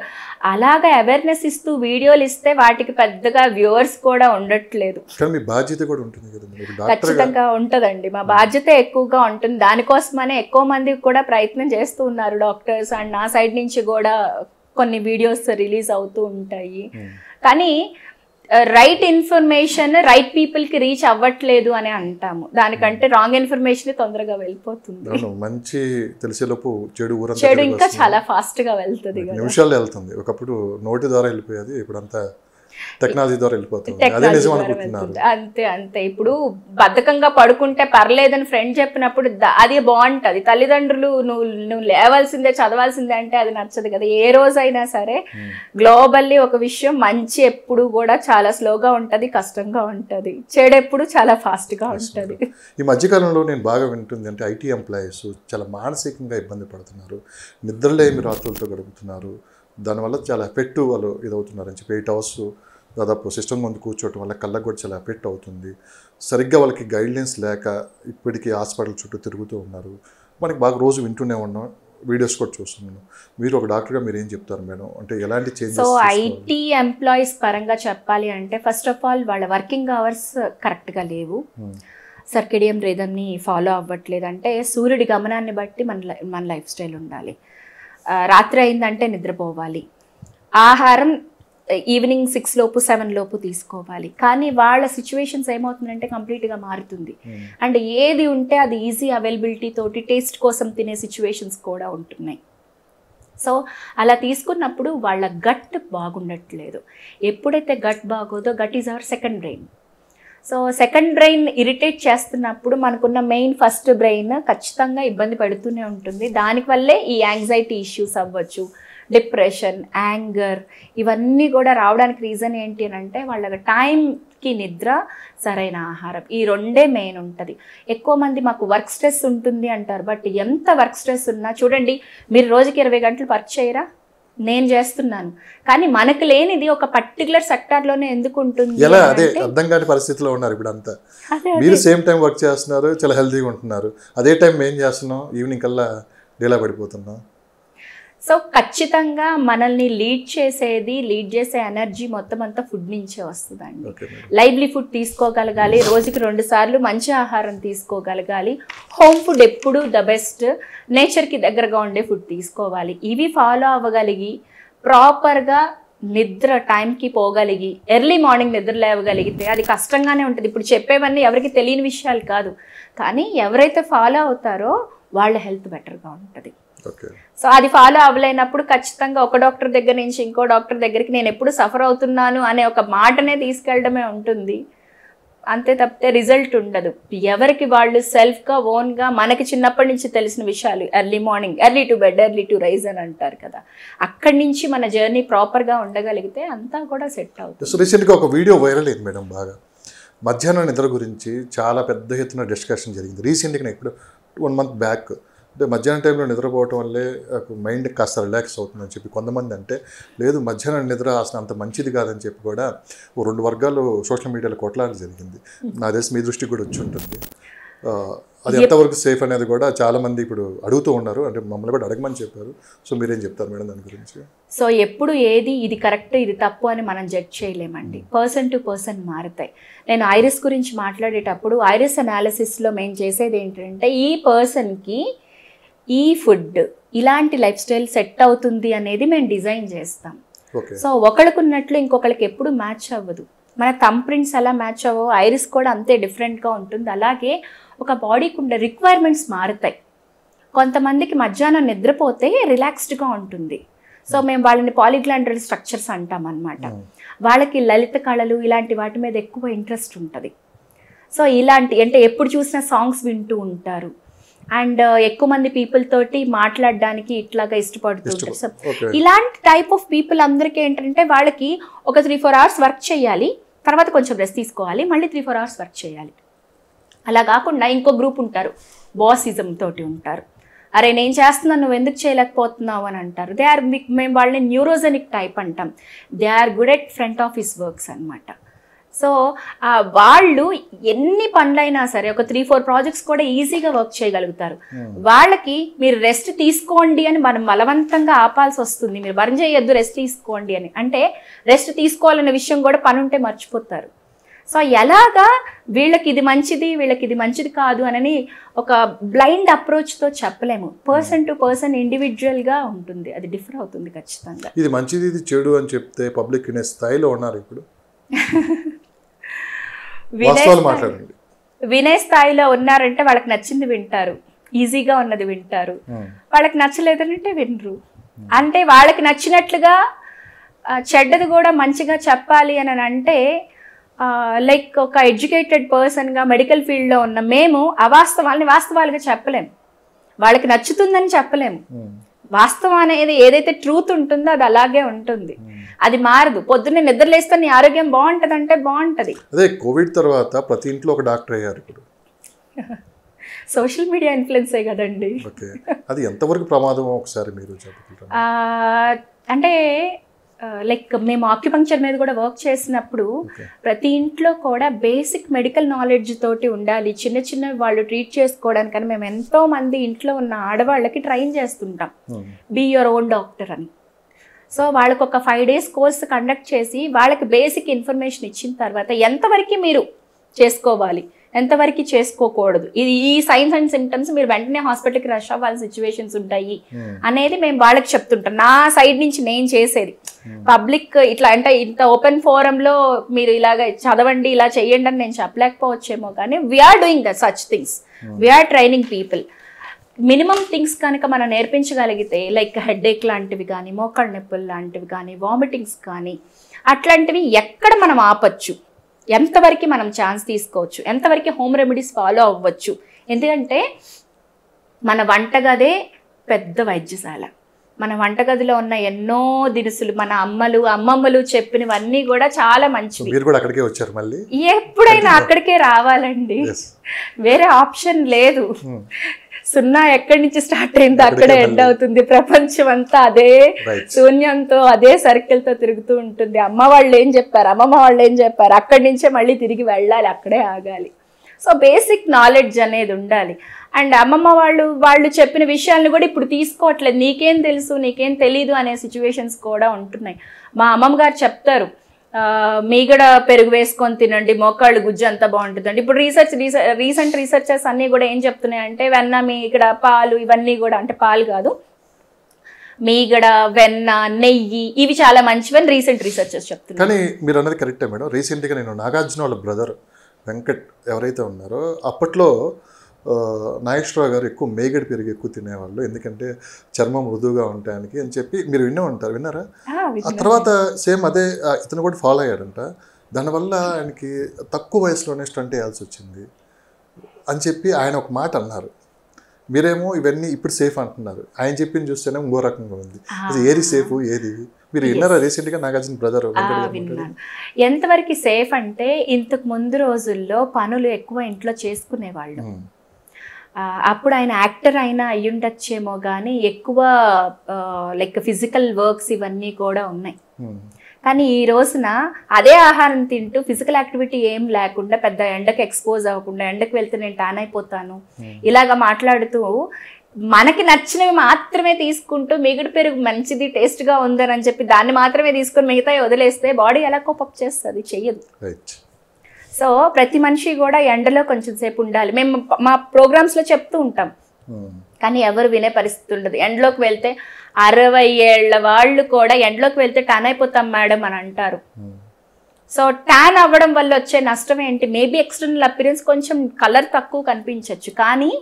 అలాగా అవేర్నెస్ ఇస్తూ వీడియోలు ఇస్తే వాటికి పెద్దగా వ్యూవర్స్ కూడా ఉండట్లేదు. మీ బాధ్యత కూడా ఉంటుంది కదా? ఖచ్చితంగా ఉంటుందండి, మా బాధ్యత ఎక్కువగా ఉంటుంది. దానికోసమనే ఎక్కువ మంది కూడా ప్రయత్నం చేస్తూ ఉన్నారు డాక్టర్స్. అండ్ నా సైడ్ నుంచి కూడా కొన్ని వీడియోస్ రిలీజ్ అవుతూ ఉంటాయి. కానీ రైట్ ఇన్ఫర్మేషన్ రైట్ పీపుల్కి రీచ్ అవ్వట్లేదు అని అంటాము. దానికంటే రాంగ్ ఇన్ఫర్మేషన్ తొందరగా వెళ్ళిపోతుంది. మంచి తెలిసేలోపు చెడు ఇంకా చాలా ఫాస్ట్గా వెళ్తుంది, నిమిషాల్లో వెళ్తుంది. ఒకప్పుడు నోటి ద్వారా వెళ్ళిపోయేది, ఇప్పుడంతా టెక్నాలజీ ద్వారా వెళ్ళిపోతుంది. అంతే అంతే. ఇప్పుడు బద్ధకంగా పడుకుంటే పర్లేదని ఫ్రెండ్ చెప్పినప్పుడు అది బాగుంటది. తల్లిదండ్రులు నువ్వు లేవాల్సిందే, చదవాల్సిందే అంటే అది నచ్చదు కదా. ఏ రోజైనా సరే గ్లోబల్లీ ఒక విషయం, మంచి ఎప్పుడు కూడా చాలా స్లోగా ఉంటది, కష్టంగా ఉంటది. చెడు ఎప్పుడు చాలా ఫాస్ట్ గా ఉంటది. ఈ మధ్యకాలంలో నేను బాగా వింటుంది అంటే IT ఎంప్లాయీస్ చాలా మానసికంగా ఇబ్బంది పడుతున్నారు, నిద్రలేమి రాత్రులతో గడుపుతున్నారు. దానివల్ల చాలా ఎఫెక్ట్ వాళ్ళు ఇదవుతున్నారని చెప్పి 8 hours దాదాపు సిస్టమ్ ముందు కూర్చోవటం వల్ల కళ్ళకు కూడా చాలా ఎఫెక్ట్ అవుతుంది. సరిగ్గా వాళ్ళకి గైడ్లైన్స్ లేక ఇప్పటికీ హాస్పిటల్ చుట్టూ తిరుగుతూ ఉన్నారు. మనకి బాగా రోజు వింటూనే ఉన్నాం, వీడియోస్ కూడా చూస్తున్నాను. మీరు ఒక డాక్టర్గా మీరు ఏం చెప్తారు మేడం? అంటే ఎలాంటి చేంజెస్? సో IT ఎంప్లాయీస్ పరంగా చెప్పాలి అంటే ఫస్ట్ ఆఫ్ ఆల్ వాళ్ళ వర్కింగ్ అవర్స్ కరెక్ట్గా లేవు, సర్కేడియం రిథమ్ని ఫాలో అవ్వట్లేదు. అంటే సూర్యుడి గమనాన్ని బట్టి మన లైఫ్ స్టైల్ ఉండాలి. రాత్రి అయిందంటే నిద్రపోవాలి, ఆహారం ఈవినింగ్ 6 లోపు 7 లోపు తీసుకోవాలి. కానీ వాళ్ళ సిచ్యువేషన్స్ ఏమవుతుందంటే కంప్లీట్గా మారుతుంది. అండ్ ఏది ఉంటే అది ఈజీ అవైలబిలిటీ తోటి టేస్ట్ కోసం తినే సిచ్యువేషన్స్ కూడా ఉంటున్నాయి. సో అలా తీసుకున్నప్పుడు వాళ్ళ గట్ బాగుండట్లేదు. ఎప్పుడైతే గట్ బాగోదో, gut is our second brain. So second brain irritate చేస్తున్నప్పుడు మనకున్న మెయిన్ ఫస్ట్ బ్రెయిన్ ఖచ్చితంగా ఇబ్బంది పడుతూనే ఉంటుంది. దానివల్లే ఈ యాంగ్జైటీ ఇష్యూస్ అవ్వచ్చు, డిప్రెషన్, యాంగర్, ఇవన్నీ కూడా రావడానికి రీజన్ ఏంటి అని అంటే వాళ్ళ టైంకి నిద్ర, సరైన ఆహారం, ఈ రెండే మెయిన్ ఉంటుంది. ఎక్కువ మంది మాకు వర్క్ స్ట్రెస్ ఉంటుంది అంటారు. బట్ ఎంత వర్క్ స్ట్రెస్ ఉన్నా చూడండి, మీరు రోజుకి 20 గంటలు వర్క్ చేయరా? నేను చేస్తున్నాను, కానీ మనకు లేనిది ఒక పర్టికులర్ సెక్టార్లోనే ఎందుకు ఉంటుంది ఎలా అదే అర్థం కాని పరిస్థితిలో ఉన్నారు ఇప్పుడు అంతా. మీరు సేమ్ టైం వర్క్ చేస్తున్నారు, చాలా హెల్తీగా ఉంటున్నారు, అదే టైం మేము చేస్తున్నాం, ఈవినింగ్ కల్లా డీలా పడిపోతున్నాం. సో ఖచ్చితంగా మనల్ని లీడ్ చేసే ఎనర్జీ మొత్తం అంతా ఫుడ్ నుంచే వస్తుందండి. లైవ్లీ ఫుడ్ తీసుకోగలగాలి, రోజుకి 2 సార్లు మంచి ఆహారం తీసుకోగలగాలి, హోమ్ ఫుడ్ ఎప్పుడు ద బెస్ట్, నేచర్కి దగ్గరగా ఉండే ఫుడ్ తీసుకోవాలి. ఇవి ఫాలో అవ్వగలిగి ప్రాపర్గా నిద్ర టైంకి పోగలిగి ఎర్లీ మార్నింగ్ నిద్ర లేవగలిగితే అది కష్టంగానే ఉంటుంది. ఇప్పుడు చెప్పేవన్నీ ఎవరికి తెలియని విషయాలు కాదు, కానీ ఎవరైతే ఫాలో అవుతారో వాళ్ళ హెల్త్ బెటర్గా ఉంటుంది. సో అది ఫాలో అవ్వలేనప్పుడు ఖచ్చితంగా ఒక డాక్టర్ దగ్గర నుంచి ఇంకో డాక్టర్ దగ్గరికి నేను ఎప్పుడు సఫర్ అవుతున్నాను అనే ఒక మాటనే తీసుకెళ్ళడమే ఉంటుంది, అంతే తప్పితే రిజల్ట్ ఉండదు. ఎవరికి వాళ్ళు సెల్ఫ్గా ఓన్గా మనకి చిన్నప్పటి నుంచి తెలిసిన విషయాలు, early morning early to bed early to rise అని అంటారు కదా, అక్కడి నుంచి మన జర్నీ ప్రాపర్గా ఉండగలిగితే అంతా కూడా సెట్ అవుతుంది. సో రీసెంట్గా ఒక వీడియో వైరల్ అయింది మేడం, బాగా మధ్యాహ్నం నిద్ర గురించి చాలా పెద్ద ఎత్తున డిస్కషన్ జరిగింది. రీసెంట్గా నేను ఇప్పుడు 1 month బ్యాక్, అంటే మధ్యాహ్నం టైంలో నిద్రపోవటం వల్లే మైండ్ కాస్త రిలాక్స్ అవుతుందని చెప్పి కొంతమంది అంటే, లేదు మధ్యాహ్నం నిద్ర అసలు అంత మంచిది కాదని చెప్పి కూడా 2 వర్గాలు సోషల్ మీడియాలో కొట్లాట జరిగింది. నాకు తెలిసి మీ దృష్టికి కూడా వచ్చి ఉంటుంది. అది ఎంతవరకు సేఫ్ అనేది కూడా చాలామంది ఇప్పుడు అడుగుతూ ఉన్నారు, అంటే మమ్మల్ని కూడా అడగమని చెప్పారు. సో మీరేం చెప్తారు మేడం దాని గురించి? సో ఎప్పుడు ఏది ఇది కరెక్ట్ ఇది తప్పు అని మనం జడ్జ్ చేయలేమండి, పర్సన్ టు పర్సన్ మారుతాయి. నేను ఐరిస్ గురించి మాట్లాడేటప్పుడు ఐరిస్ అనాలిసిస్లో మేము చేసేది ఏంటంటే ఈ పర్సన్కి ఈ ఫుడ్ ఇలాంటి లైఫ్ స్టైల్ సెట్ అవుతుంది అనేది మేము డిజైన్ చేస్తాం. సో ఒకళ్ళకున్నట్లు ఇంకొకరికి ఎప్పుడు మ్యాచ్ అవ్వదు. మన థంబ్ ప్రింట్స్ ఎలా మ్యాచ్ అవ్వవు, ఐరిస్ కూడా అంతే డిఫరెంట్గా ఉంటుంది. అలాగే ఒక బాడీకి ఉండే రిక్వైర్మెంట్స్ మారుతాయి. కొంతమందికి మధ్యాహ్నం నిద్రపోతే రిలాక్స్డ్గా ఉంటుంది, సో మేము వాళ్ళని పాలిగ్లాండ్రల్ స్ట్రక్చర్స్ అంటాం అనమాట. వాళ్ళకి లలిత కళలు ఇలాంటి వాటి మీద ఎక్కువ ఇంట్రెస్ట్ ఉంటుంది. సో ఇలాంటి అంటే ఎప్పుడు చూసినా సాంగ్స్ వింటూ ఉంటారు, అండ్ ఎక్కువ మంది పీపుల్ తోటి మాట్లాడడానికి ఇట్లాగా ఇష్టపడుతుంటారు. సో ఇలాంటి టైప్ ఆఫ్ పీపుల్ అందరికీ ఏంటంటే వాళ్ళకి ఒక 3-4 hours వర్క్ చేయాలి, తర్వాత కొంచెం రెస్ట్ తీసుకోవాలి, మళ్ళీ 3-4 hours వర్క్ చేయాలి. అలా కాకుండా ఇంకో గ్రూప్ ఉంటారు, బాసిజం తోటి ఉంటారు. అరే నేను చేస్తున్నాను నువ్వు ఎందుకు చేయలేకపోతున్నావు అని అంటారు. మేము వాళ్ళని న్యూరోజెనిక్ టైప్ అంటాం. They are good at front office works అనమాట. సో వాళ్ళు ఎన్ని పనులైనా సరే ఒక 3-4 ప్రాజెక్ట్స్ కూడా ఈజీగా వర్క్ చేయగలుగుతారు. వాళ్ళకి మీరు రెస్ట్ తీసుకోండి అని మనం బలవంతంగా ఆపాల్సి వస్తుంది, మీరు వర్క్ చేయొద్దు రెస్ట్ తీసుకోండి అని. అంటే రెస్ట్ తీసుకోవాలనే విషయం కూడా పని ఉంటే మర్చిపోతారు. సో ఎలాగా వీళ్ళకి ఇది మంచిది వీళ్ళకి ఇది మంచిది కాదు అని ఒక బ్లైండ్ అప్రోచ్తో చెప్పలేము. పర్సన్ టు పర్సన్ ఇండివిజువల్గా ఉంటుంది, అది డిఫర్ అవుతుంది ఖచ్చితంగా. ఇది మంచిది ఇది చెడు అని చెప్తే పబ్లిక్ వినే స్థాయిలో ఉన్నారు ఇప్పుడు. వినే స్థాయిలో ఉన్నారంటే వాళ్ళకి నచ్చింది వింటారు, ఈజీగా ఉన్నది వింటారు. వాళ్ళకి నచ్చలేదంటే వినరు. అంటే వాళ్ళకి నచ్చినట్లుగా చెడ్డది కూడా మంచిగా చెప్పాలి అని అంటే లైక్ ఒక ఎడ్యుకేటెడ్ పర్సన్గా మెడికల్ ఫీల్డ్లో ఉన్న మేము అవాస్తవాల్ని వాస్తవాలుగా చెప్పలేము, వాళ్ళకి నచ్చుతుందని చెప్పలేము. వాస్తవం అనేది ఏదైతే ట్రూత్ ఉంటుందో అది అలాగే ఉంటుంది, అది మారదు. పొద్దున్నే నిద్రలేస్తే నీ ఆరోగ్యం బాగుంటుంది అంటే బాగుంటుంది. అదే కోవిడ్ తర్వాత ప్రతి ఇంట్లో ఒక డాక్టర్ అయ్యారు ఇప్పుడు. సోషల్ మీడియా ఇన్ఫ్లుయెన్సే కదండి. అది ఎంతవరకు ప్రమాదం ఒకసారి మీరు చెప్పగలరా? అంటే లైక్ మేము ఆక్యుపంక్చర్ మీద కూడా వర్క్ చేసినప్పుడు ప్రతి ఇంట్లో కూడా బేసిక్ మెడికల్ నాలెడ్జ్ తోటి ఉండాలి. చిన్న చిన్న వాళ్ళు ట్రీట్ చేసుకోవడానికని మేము ఎంతో మంది ఇంట్లో ఉన్న ఆడవాళ్ళకి ట్రైన్ చేస్తుంటాం, బీ యువర్ ఓన్ డాక్టర్ అని. సో వాళ్ళకు ఒక 5 days కోర్స్ కండక్ట్ చేసి వాళ్ళకి బేసిక్ ఇన్ఫర్మేషన్ ఇచ్చిన తర్వాత ఎంతవరకు మీరు చేసుకోవాలి ఎంతవరకు చేసుకోకూడదు, ఇది ఈ సైన్స్ అండ్ సిమ్టమ్స్ మీరు వెంటనే హాస్పిటల్కి రష్ అవ్వాల్సిన సిచ్యువేషన్స్ ఉంటాయి అనేది మేము వాళ్ళకి చెప్తుంటాం. నా సైడ్ నుంచి నేను చేసేది పబ్లిక్ ఇట్లా అంటే ఇంత ఓపెన్ ఫోరంలో మీరు ఇలాగ చదవండి ఇలా చెయ్యండి అని నేను చెప్పలేకపోవచ్చేమో, కానీ we are doing the such things, we are training people. Minimum things కనుక మనం నేర్పించగలిగితే లైక్ హెడ్ఏక్ లాంటివి కానీ మోకాళ్ళ నొప్పులు లాంటివి కానీ వామిటింగ్స్ కానీ అట్లాంటివి ఎక్కడ మనం ఆపచ్చు, ఎంతవరకు మనం ఛాన్స్ తీసుకోవచ్చు, ఎంతవరకు హోమ్ రెమెడీస్ ఫాలో అవ్వచ్చు. ఎందుకంటే మన వంటగదే పెద్ద వైద్యశాల. మన వంటగదిలో ఉన్న ఎన్నో దినుసులు మన అమ్మమ్మలు చెప్పినవన్నీ కూడా చాలా మంచివి. మీరు కూడా అక్కడికే వచ్చారు మళ్ళీ? ఎప్పుడైనా అక్కడికే రావాలండి, వేరే ఆప్షన్ లేదు. సున్నా ఎక్కడి నుంచి స్టార్ట్ అయిందో అక్కడే ఎండ్ అవుతుంది. ప్రపంచం అంతా అదే శూన్యంతో అదే సర్కిల్తో తిరుగుతూ ఉంటుంది. అమ్మ వాళ్ళు ఏం చెప్పారు, అమ్మమ్మ వాళ్ళు ఏం చెప్పారు, అక్కడి నుంచే మళ్ళీ తిరిగి వెళ్ళాలి, అక్కడే ఆగాలి. సో బేసిక్ నాలెడ్జ్ అనేది ఉండాలి. అండ్ అమ్మమ్మ వాళ్ళు చెప్పిన విషయాలను కూడా ఇప్పుడు తీసుకోవట్లేదు. నీకేం తెలుసు, నీకేం తెలీదు అనే సిచ్యువేషన్స్ కూడా ఉంటున్నాయి. మా అమ్మమ్మ గారు చెప్తారు, మీగడ పెరుగు వేసుకొని తినండి, మోకాళ్ళు గుజ్జు అంతా బాగుంటుందండి. ఇప్పుడు రీసెంట్ రీసెర్చర్స్ అన్నీ కూడా ఏం చెప్తున్నాయంటే వెన్న, మీగడ, పాలు ఇవన్నీ కూడా, అంటే పాలు కాదు, మీగడ, వెన్న, నెయ్యి ఇవి చాలా మంచివని రీసెంట్ రీసెర్చర్స్ చెప్తున్నారు. కానీ మీరు అన్నది కరెక్టే మేడం. రీసెంట్గా నేను నాగార్జున వాళ్ళ బ్రదర్ వెంకట్ ఎవరైతే ఉన్నారో అప్పట్లో నాగేశ్వరరావు గారు ఎక్కువ మేగడి పెరుగు ఎక్కువ తినేవాళ్ళు, ఎందుకంటే చర్మం మృదువుగా ఉండటానికి అని చెప్పి మీరు విన్నారా? ఆ తర్వాత సేమ్ అదే ఇతను కూడా ఫాలో అయ్యాడంట. దానివల్ల ఆయనకి తక్కువ వయసులోనే స్టంట్ వేయాల్సి వచ్చింది అని చెప్పి ఆయన ఒక మాట అన్నారు. మీరేమో ఇవన్నీ ఇప్పుడు సేఫ్ అంటున్నారు, ఆయన చెప్పింది చూస్తేనే ఇంకో రకంగా ఉంది. ఏది సేఫ్ ఏది మీరు విన్నారా? రీసెంట్గా నాగార్జున బ్రదర్ విన్నాను. ఎంతవరకు సేఫ్ అంటే ఇంతకు ముందు రోజుల్లో పనులు ఎక్కువ ఇంట్లో చేసుకునేవాళ్ళు. అప్పుడు ఆయన యాక్టర్ అయినా అయ్యుండొచ్చేమో కానీ ఎక్కువ లైక్ ఫిజికల్ వర్క్స్ ఇవన్నీ కూడా ఉన్నాయి. కానీ ఈ రోజున అదే ఆహారం తింటూ ఫిజికల్ యాక్టివిటీ ఏం లేకుండా, పెద్ద ఎండకు ఎక్స్పోజ్ అవ్వకుండా, ఎండకు వెళ్తే నేను టాన్ అయిపోతాను ఇలాగా మాట్లాడుతూ మనకి నచ్చినవి మాత్రమే తీసుకుంటూ మిగడి పెరుగు మంచిది టేస్ట్గా ఉందని చెప్పి దాన్ని మాత్రమే తీసుకొని మిగతా వదిలేస్తే బాడీ ఎలా కోపప్ చేస్తుంది? చెయ్యదు. సో ప్రతి మనిషి కూడా ఎండలో కొంచెం సేపు ఉండాలి. మేము మా ప్రోగ్రామ్స్లో చెప్తూ ఉంటాం, కానీ ఎవరు వినే పరిస్థితి ఉండదు. ఎండలోకి వెళ్తే 60 ఏళ్ల వాళ్ళు కూడా ఎండలోకి వెళ్తే టాన్ అయిపోతాం మేడం అని అంటారు. సో ట్యాన్ అవ్వడం వల్ల వచ్చే నష్టం ఏంటి? మేబీ ఎక్స్టర్నల్ అపిరెన్స్ కొంచెం కలర్ తక్కువ కనిపించవచ్చు, కానీ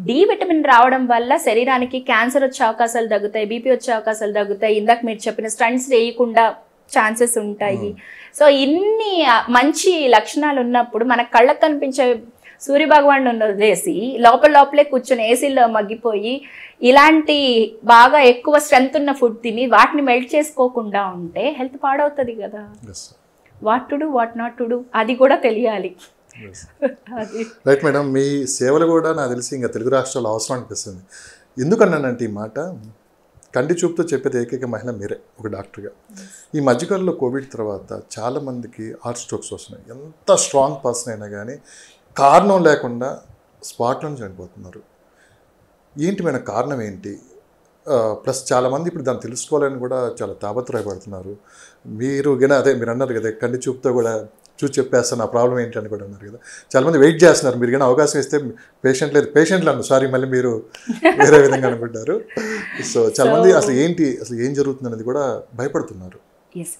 డి విటమిన్ రావడం వల్ల శరీరానికి క్యాన్సర్ వచ్చే అవకాశాలు తగ్గుతాయి, బీపీ వచ్చే అవకాశాలు తగ్గుతాయి, ఇందాక మీరు చెప్పిన స్టంట్స్ వేయకుండా ఛాన్సెస్ ఉంటాయి. సో ఇన్ని మంచి లక్షణాలు ఉన్నప్పుడు మన కళ్ళకు కనిపించే సూర్యభగవాను వదిలేసి లోపలే కూర్చొని ఏసీలో మగ్గిపోయి ఇలాంటి బాగా ఎక్కువ స్ట్రెంత్ ఉన్న ఫుడ్ తిని వాటిని మెల్ట్ చేసుకోకుండా ఉంటే హెల్త్ పాడవుతుంది కదా. What to do, what not to do అది కూడా తెలియాలి. రైట్ మేడం, మీ సేవలు కూడా నాకు తెలిసి ఇంకా తెలుగు రాష్ట్రాలు అవసరం అనిపిస్తుంది. ఎందుకన్నానంటే ఈ మాట కంటి చూపుతో చెప్పేది ఏకైక మహిళ మీరే ఒక డాక్టర్గా. ఈ మధ్యకాలంలో కోవిడ్ తర్వాత చాలామందికి హార్ట్ స్ట్రోక్స్ వస్తున్నాయి. ఎంత స్ట్రాంగ్ పర్సన్ అయినా కానీ కారణం లేకుండా స్పాట్లో చనిపోతున్నారు. ఏంటి మేడం కారణం ఏంటి? ప్లస్ చాలామంది ఇప్పుడు దాన్ని తెలుసుకోవాలని కూడా చాలా తాపత్రయపడుతున్నారు. మీరు అన్నారు కదా కంటి చూపుతో కూడా చూసి చెప్పేస్తాను ఆ ప్రాబ్లం ఏంటి అని కూడా అన్నారు కదా. చాలామంది వెయిట్ చేస్తున్నారు. మీరు కానీ అవకాశం ఇస్తే పేషెంట్లు అన్నారు, సారీ మళ్ళీ మీరు వేరే విధంగా అనుకుంటారు. సో చాలామంది అసలు ఏం జరుగుతుంది అనేది కూడా భయపడుతున్నారు. ఎస్,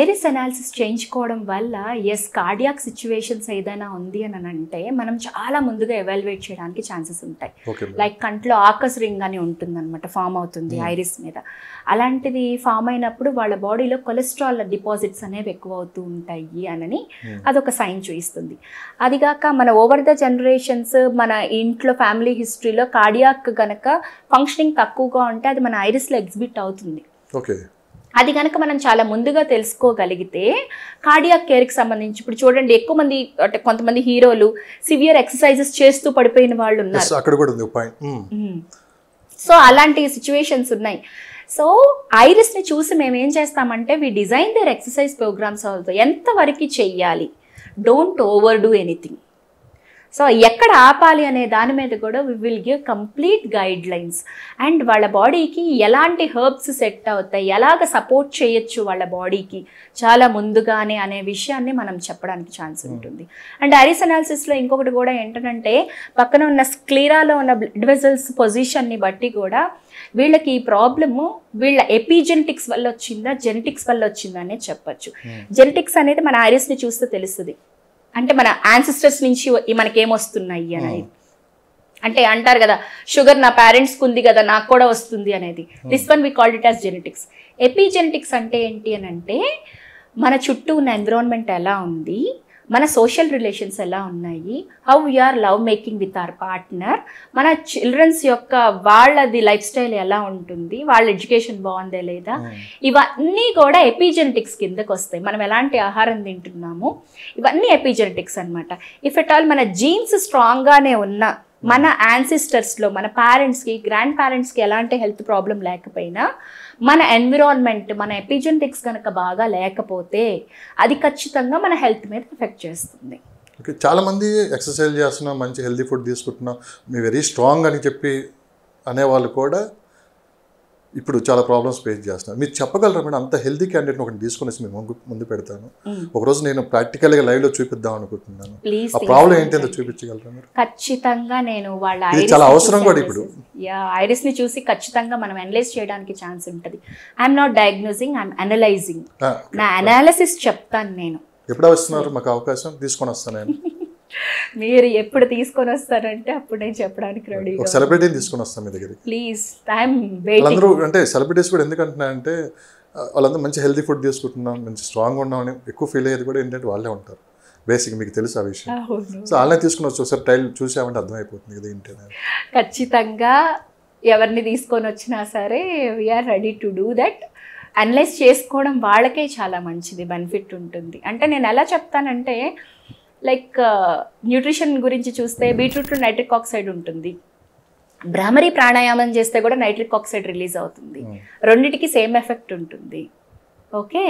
ఐరిస్ అనాలిసిస్ చేయించుకోవడం వల్ల కార్డియాక్ సిచ్యువేషన్స్ ఏదైనా ఉంది అని అంటే మనం చాలా ముందుగా ఎవాల్యుయేట్ చేయడానికి ఛాన్సెస్ ఉంటాయి. లైక్ కంట్లో ఆకస్ రింగ్ అని ఉంటుందన్నమాట, ఫామ్ అవుతుంది ఐరిస్ మీద. అలాంటిది ఫామ్ అయినప్పుడు వాళ్ళ బాడీలో కొలెస్ట్రాల్ డిపాజిట్స్ అనేవి ఎక్కువ అవుతూ ఉంటాయి అని అదొక సైన్ చూపిస్తుంది. అదిగాక మన ఓవర్ ద జనరేషన్స్ మన ఇంట్లో ఫ్యామిలీ హిస్టరీలో కార్డియాక్ కనుక ఫంక్షనింగ్ తక్కువగా ఉంటే అది మన ఐరిస్లో ఎగ్జిబిట్ అవుతుంది. అది కనుక మనం చాలా ముందుగా తెలుసుకోగలిగితే కార్డియాక్ కేర్కి సంబంధించి ఇప్పుడు చూడండి ఎక్కువ మంది అంటే కొంతమంది హీరోలు సివియర్ ఎక్సర్సైజెస్ చేస్తూ పడిపోయిన వాళ్ళు ఉన్నారు. సో అలాంటి సిచ్యువేషన్స్ ఉన్నాయి. సో ఐరిస్ని చూసి మేము ఏం చేస్తామంటే we design their exercise programs also. ఎంతవరకు చెయ్యాలి, don't overdo anything. So ఎక్కడ ఆపాలి అనే దాని మీద కూడా we will give complete guidelines. And వాళ్ళ బాడీకి ఎలాంటి హెర్బ్స్ సెట్ అవుతాయి, ఎలాగ సపోర్ట్ చేయొచ్చు వాళ్ళ బాడీకి చాలా ముందుగానే అనే విషయాన్ని మనం చెప్పడానికి ఛాన్స్ ఉంటుంది. అండ్ ఐరిస్ అనాలిసిస్లో ఇంకొకటి కూడా ఏంటంటే పక్కన ఉన్న స్క్లీరాలో ఉన్న బ్లడ్ వెజల్స్ పొజిషన్ని బట్టి కూడా వీళ్ళకి ఈ ప్రాబ్లము వీళ్ళ ఎపిజెనెటిక్స్ వల్ల వచ్చిందా జెనెటిక్స్ వల్ల వచ్చిందా అనేది చెప్పచ్చు. జెనెటిక్స్ అనేది మన ఐరిస్ని చూస్తే తెలుస్తుంది, అంటే మన యాన్సిస్టర్స్ నుంచి మనకేమొస్తున్నాయి అనేది. అంటే అంటారు కదా షుగర్ నా పేరెంట్స్కి ఉంది కదా నాకు కూడా వస్తుంది అనేది. This one we called it as genetics. Epigenetics అంటే ఏంటి అని అంటే మన చుట్టూ ఉన్న ఎన్విరాన్మెంట్ ఎలా ఉంది, మన సోషల్ రిలేషన్స్ ఎలా ఉన్నాయి, how we are love making with our partner, మన చిల్డ్రన్స్ యొక్క వాళ్ళది లైఫ్ స్టైల్ ఎలా ఉంటుంది, వాళ్ళ ఎడ్యుకేషన్ బాగుందే లేదా, ఇవన్నీ కూడా ఎపిజెనెటిక్స్ కిందకు వస్తాయి. మనం ఎలాంటి ఆహారం తింటున్నాము ఇవన్నీ ఎపిజెనెటిక్స్ అనమాట. ఇఫ్ ఎట్ ఆల్ మన జీన్స్ స్ట్రాంగ్గానే ఉన్నా మన యాన్సిస్టర్స్లో మన పేరెంట్స్కి గ్రాండ్ పేరెంట్స్కి ఎలాంటి హెల్త్ ప్రాబ్లం లేకపోయినా మన ఎన్విరాన్మెంట్ మన ఎపిజెనెటిక్స్ కనుక బాగా లేకపోతే అది ఖచ్చితంగా మన హెల్త్ మీద ఎఫెక్ట్ చేస్తుంది. ఓకే, చాలామంది ఎక్సర్సైజ్ చేస్తున్నాం, మంచి హెల్తీ ఫుడ్ తీసుకుంటున్నాం, మీ వెరీ స్ట్రాంగ్ అని చెప్పి అనేవాళ్ళు కూడా ఇప్పుడు చాలా ప్రాబ్లమ్స్ ఫేస్ చేస్తున్నారు. మీరు చెప్పగలరా మేడం, అంత హెల్తీ క్యాండిడేట్ని ఒకటి తీసుకుని మీ ముందు పెడతాను, ఒకరోజు నేను ప్రాక్టికల్గా లైవ్లో చూపిద్దాం అనుకుంటున్నాను, ఆ ప్రాబ్లం ఏంటో చూపించగలరా మీరు? ఖచ్చితంగా నేను వాళ్ళ చాలా అవసరం కూడా ఇప్పుడు ఐరిస్ని చూసి ఖచ్చితంగా మనం అనలైజ్ చేయడానికి ఛాన్స్ ఉంటుంది. I'm not diagnosing, I'm analysing. నా అనాలిసిస్ చెప్తాను నేను. ఎప్పుడు వస్తున్నారు మాకు అవకాశం? తీసుకొని వస్తాను నేను. మీరు ఎప్పుడు తీసుకొని వస్తారంటే అప్పుడు నేను చెప్పడానికి రెడీ. ఒక సెలబ్రిటీని తీసుకొని వస్తాను మీ దగ్గరికి ప్లీజ్. I'm waiting. వాళ్ళందరూ అంటే సెలబ్రిటీస్ కూడా ఎందుకంటున్నారంటే వాళ్ళందరూ మంచి హెల్తీ ఫుడ్ తీసుకుంటున్నాం, మంచి స్ట్రాంగ్ ఉన్నామని ఎక్కువ ఫీల్ అయ్యేది కూడా ఏంటంటే వాళ్ళే ఉంటారు. బేసిక్ మీకు తెలుసు ఆ విషయం. సో వాళ్ళనే తీసుకుని వచ్చి ఒకసారి ట్రైల్ చూసామంటే అర్థమైపోతుంది కదా ఏంటి. ఖచ్చితంగా ఎవరిని తీసుకొని వచ్చినా సరే we are ready to do that. Analyse చేసుకోవడం వాళ్ళకే చాలా మంచిది, బెనిఫిట్ ఉంటుంది. అంటే నేను ఎలా చెప్తానంటే లైక్ న్యూట్రిషన్ గురించి చూస్తే బీట్రూట్లో నైట్రిక్ ఆక్సైడ్ ఉంటుంది, భ్రామరీ ప్రాణాయామం చేస్తే కూడా నైట్రిక్ ఆక్సైడ్ రిలీజ్ అవుతుంది, రెండిటికి సేమ్ ఎఫెక్ట్ ఉంటుంది. ఓకే,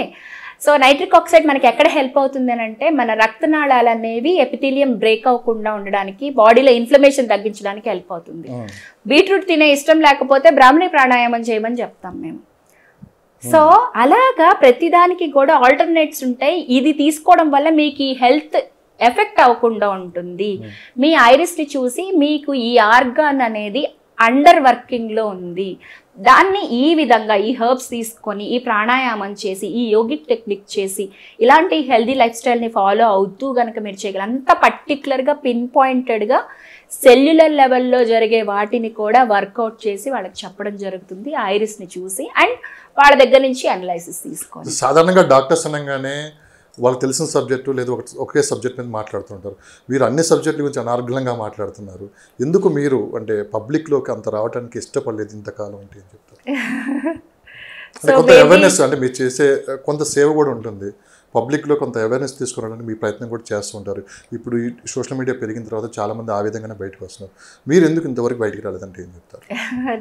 సో నైట్రిక్ ఆక్సైడ్ మనకి ఎక్కడ హెల్ప్ అవుతుంది అని అంటే మన రక్తనాళాలు అనేవి ఎపిథీలియం బ్రేక్ అవ్వకుండా ఉండడానికి, బాడీలో ఇన్ఫ్లమేషన్ తగ్గించడానికి హెల్ప్ అవుతుంది. బీట్రూట్ తినే ఇష్టం లేకపోతే భ్రామరీ ప్రాణాయామం చేయమని చెప్తాం మేము. సో అలాగా ప్రతిదానికి కూడా ఆల్టర్నేట్స్ ఉంటాయి. ఇది తీసుకోవడం వల్ల మీకు ఈ హెల్త్ ఎఫెక్ట్ అవ్వకుండా ఉంటుంది. మీ ఐరిస్ని చూసి మీకు ఈ ఆర్గాన్ అనేది అండర్ వర్కింగ్లో ఉంది, దాన్ని ఈ విధంగా ఈ హెర్బ్స్ తీసుకొని ఈ ప్రాణాయామం చేసి ఈ యోగిక్ టెక్నిక్ చేసి ఇలాంటి హెల్దీ లైఫ్ స్టైల్ని ఫాలో అవుతూ కనుక మీరు చేయగలరు. అంత పర్టికులర్గా పిన్ పాయింటెడ్గా సెల్యులర్ లెవెల్లో జరిగే వాటిని కూడా వర్కౌట్ చేసి వాళ్ళకి చెప్పడం జరుగుతుంది ఐరిస్ని చూసి, అండ్ వాళ్ళ దగ్గర నుంచి అనలైసిస్ తీసుకోవాలి. సాధారణంగా డాక్టర్స్ అనగానే వాళ్ళకి తెలిసిన సబ్జెక్టు లేదా ఒకే సబ్జెక్ట్ మీద మాట్లాడుతుంటారు. మీరు అన్ని సబ్జెక్టుల గురించి అనార్గళంగా మాట్లాడుతున్నారు. ఎందుకు మీరు అంటే పబ్లిక్లోకి అంత రావడానికి ఇష్టపడలేదు ఇంతకాలం అంటే ఏం చెప్తారు? కొంత అవేర్నెస్ అంటే మీరు చేసే కొంత సేవ కూడా ఉంటుంది, పబ్లిక్లో కొంత అవేర్నెస్ తీసుకురావడానికి మీ ప్రయత్నం కూడా చేస్తూ ఉంటారు. ఇప్పుడు ఈ సోషల్ మీడియా పెరిగిన తర్వాత చాలామంది ఆ విధంగానే బయటకు వస్తున్నారు. మీరు ఎందుకు ఇంతవరకు బయటికి రాలేదంటే ఏం చెప్తారు?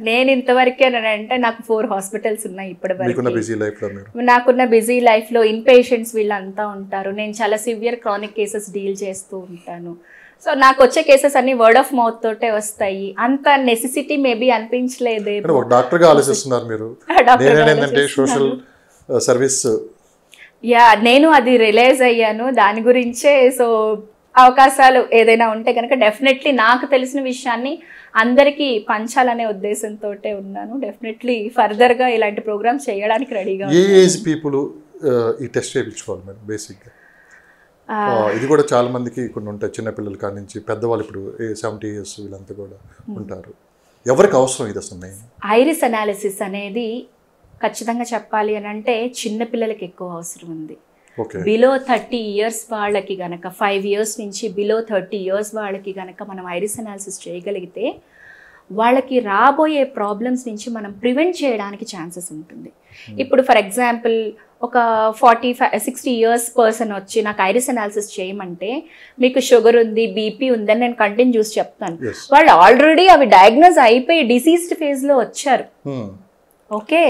నేను ఇంతవరకేనంటే నాకు 4 హాస్పిటల్స్ ఉన్నాయి ఇప్పటివరకు. మీకున్న బిజీ లైఫ్లో నాకున్న బిజీ లైఫ్లో ఇన్ పేషెంట్స్ వీళ్ళంతా ఉంటారు. నేను చాలా సివియర్ క్రానిక్ కేసెస్ డీల్ చేస్తూ ఉంటాను. సో నాకు వచ్చే కేసెస్ అన్ని వర్డ్ ఆఫ్ మౌత్ తోటే వస్తాయి. అంత నెసెసిటీ మేబీ అనిపించలేదు. డాక్టర్గా ఆలోచిస్తున్నారు మీరు, ఏంటంటే సోషల్ సర్వీస్. యా, నేను అది రియలైజ్ అయ్యాను దాని గురించే. సో అవకాశాలు ఏదైనా ఉంటే కనుక డెఫినెట్లీ నాకు తెలిసిన విషయాన్ని అందరికీ పంచాలనే ఉద్దేశంతో ఉన్నాను. డెఫినెట్లీ ఫర్దర్గా ఇలాంటి ప్రోగ్రామ్స్ చేయడానికి రెడీగా. ఏ ఏజ్ పీపుల్ ఈ టెస్ట్ చేయించుకోవాలి మేడం? బేసిక్గా ఇది కూడా చాలా మందికి కొన్ని ఉంటాయి, చిన్నపిల్లల కాడి నుంచి పెద్దవాళ్ళు, ఇప్పుడు 70 years వీళ్ళంతా కూడా ఉంటారు. ఎవరికి అవసరం ఇది అసలు మెయిన్? ఐరిస్ అనాలిసిస్ అనేది ఖచ్చితంగా చెప్పాలి అని అంటే చిన్నపిల్లలకి ఎక్కువ అవసరం ఉంది. బిలో 30 years వాళ్ళకి గనక, 5 years నుంచి బిలో 30 years వాళ్ళకి గనక మనం ఐరిస్ అనాలిసిస్ చేయగలిగితే వాళ్ళకి రాబోయే ప్రాబ్లమ్స్ నుంచి మనం ప్రివెంట్ చేయడానికి ఛాన్సెస్ ఉంటుంది. ఇప్పుడు ఫర్ ఎగ్జాంపుల్ ఒక 45-60 years పర్సన్ వచ్చి నాకు ఐరిస్ అనాలిసిస్ చేయమంటే మీకు షుగర్ ఉంది, బీపీ ఉందని నేను కంటిన్యూస్ చెప్తాను. వాళ్ళు ఆల్రెడీ అవి డయాగ్నోజ్ అయిపోయి డిసీజ్డ్ ఫేజ్లో వచ్చారు. ఓకే,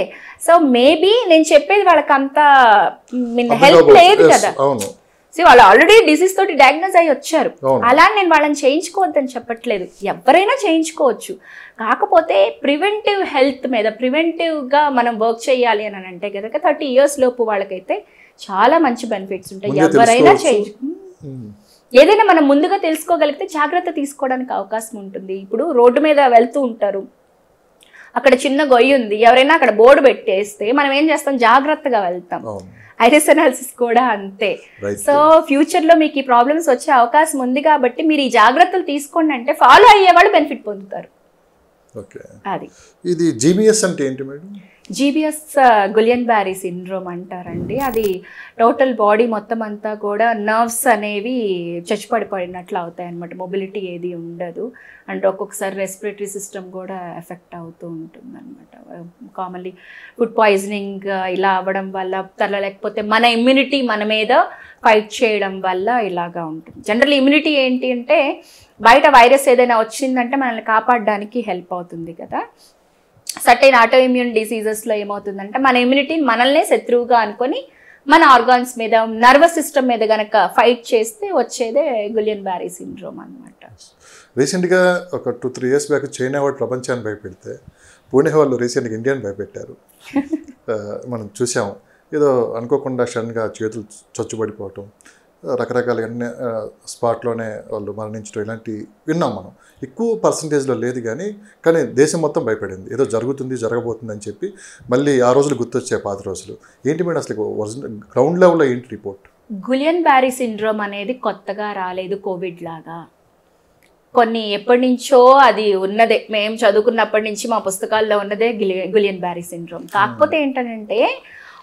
సో మేబీ నేను చెప్పేది వాళ్ళకి అంత హెల్ప్ లేదు కదా. సో వాళ్ళు ఆల్రెడీ డిసీజ్ తోటి డయాగ్నోజ్ అయ్యి వచ్చారు. అలా నేను వాళ్ళని చేయించుకోవద్దని చెప్పట్లేదు, ఎవరైనా చేయించుకోవచ్చు. కాకపోతే ప్రివెంటివ్ హెల్త్ మీద ప్రివెంటివ్గా మనం వర్క్ చేయాలి అని అంటే కనుక 30 years లోపు వాళ్ళకైతే చాలా మంచి బెనిఫిట్స్ ఉంటాయి. ఎవరైనా ఏదైనా మనం ముందుగా తెలుసుకోగలిగితే జాగ్రత్త తీసుకోవడానికి అవకాశం ఉంటుంది. ఇప్పుడు రోడ్డు మీద వెళ్తూ ఉంటారు, అక్కడ చిన్న గొయ్యి ఉంది, ఎవరైనా అక్కడ బోర్డు పెట్టేస్తే మనం ఏం చేస్తాం, జాగ్రత్తగా వెళ్తాం. ఐరిస్ అనాలిసిస్ కూడా అంతే. సో ఫ్యూచర్లో మీకు ఈ ప్రాబ్లమ్స్ వచ్చే అవకాశం ఉంది కాబట్టి మీరు ఈ జాగ్రత్తలు తీసుకోండి అంటే ఫాలో అయ్యే వాళ్ళు బెనిఫిట్ పొందుతారు. అది ఇది జీబీఎస్ అంటే ఏంటి madam? GBs Guillain Barry syndrome అంటారండి. అది టోటల్ బాడీ మొత్తం అంతా కూడా నర్వ్స్ అనేవి చచ్చిపడిపోయినట్లు అవుతాయి అన్నమాట, మొబిలిటీ ఏది ఉండదు. అండ్ ఒక్కొక్కసారి రెస్పిరేటరీ సిస్టమ్ కూడా ఎఫెక్ట్ అవుతూ ఉంటుంది అనమాట. కామన్లీ ఫుడ్ పాయిజనింగ్ ఇలా అవ్వడం వల్ల, లేకపోతే మన ఇమ్యూనిటీ మన మీద ఫైట్ చేయడం వల్ల ఇలాగా ఉంటుంది. జనరల్ ఇమ్యూనిటీ ఏంటి అంటే బయట వైరస్ ఏదైనా వచ్చిందంటే మనల్ని కాపాడడానికి హెల్ప్ అవుతుంది కదా. సర్టైన్ ఆటో ఇమ్యూన్ డిసీజెస్లో ఏమవుతుందంటే మన ఇమ్యూనిటీని మనల్నే శత్రువుగా అనుకొని మన ఆర్గాన్స్ మీద, నర్వస్ సిస్టమ్ మీద గనక ఫైట్ చేస్తే వచ్చేదే గులియన్ బ్యారీ సిండ్రోమ్ అనమాట. రీసెంట్గా ఒక 2-3 years బ్యాక్ చైనా వాళ్ళు ప్రపంచాన్ని భయపెడితే పూణే వాళ్ళు రీసెంట్గా ఇండియాని భయపెట్టారు. మనం చూసాము, ఏదో అనుకోకుండా సడన్గా చేతులు చచ్చుబడిపోవటం, రకరకాల స్పాట్లోనే వాళ్ళు మరణించడం, ఇలాంటి విన్నాం మనం. ఎక్కువ పర్సంటేజ్లో లేదు కానీ దేశం మొత్తం భయపడింది. ఏదో జరుగుతుంది, జరగబోతుంది అని చెప్పి మళ్ళీ ఆ రోజులు గుర్తొచ్చాయి, పాత రోజులు. ఏంటి మేడం అసలు ఒరిజినల్ గ్రౌండ్ లెవెల్లో ఏంటి రిపోర్ట్? గులియన్ బ్యారీ సిండ్రోమ్ అనేది కొత్తగా రాలేదు, కోవిడ్ లాగా. కొన్ని ఎప్పటి నుంచో అది ఉన్నదే, మేము చదువుకున్నప్పటి నుంచి మా పుస్తకాల్లో ఉన్నదే గులియన్ బ్యారీ సిండ్రోమ్. కాకపోతే ఏంటంటే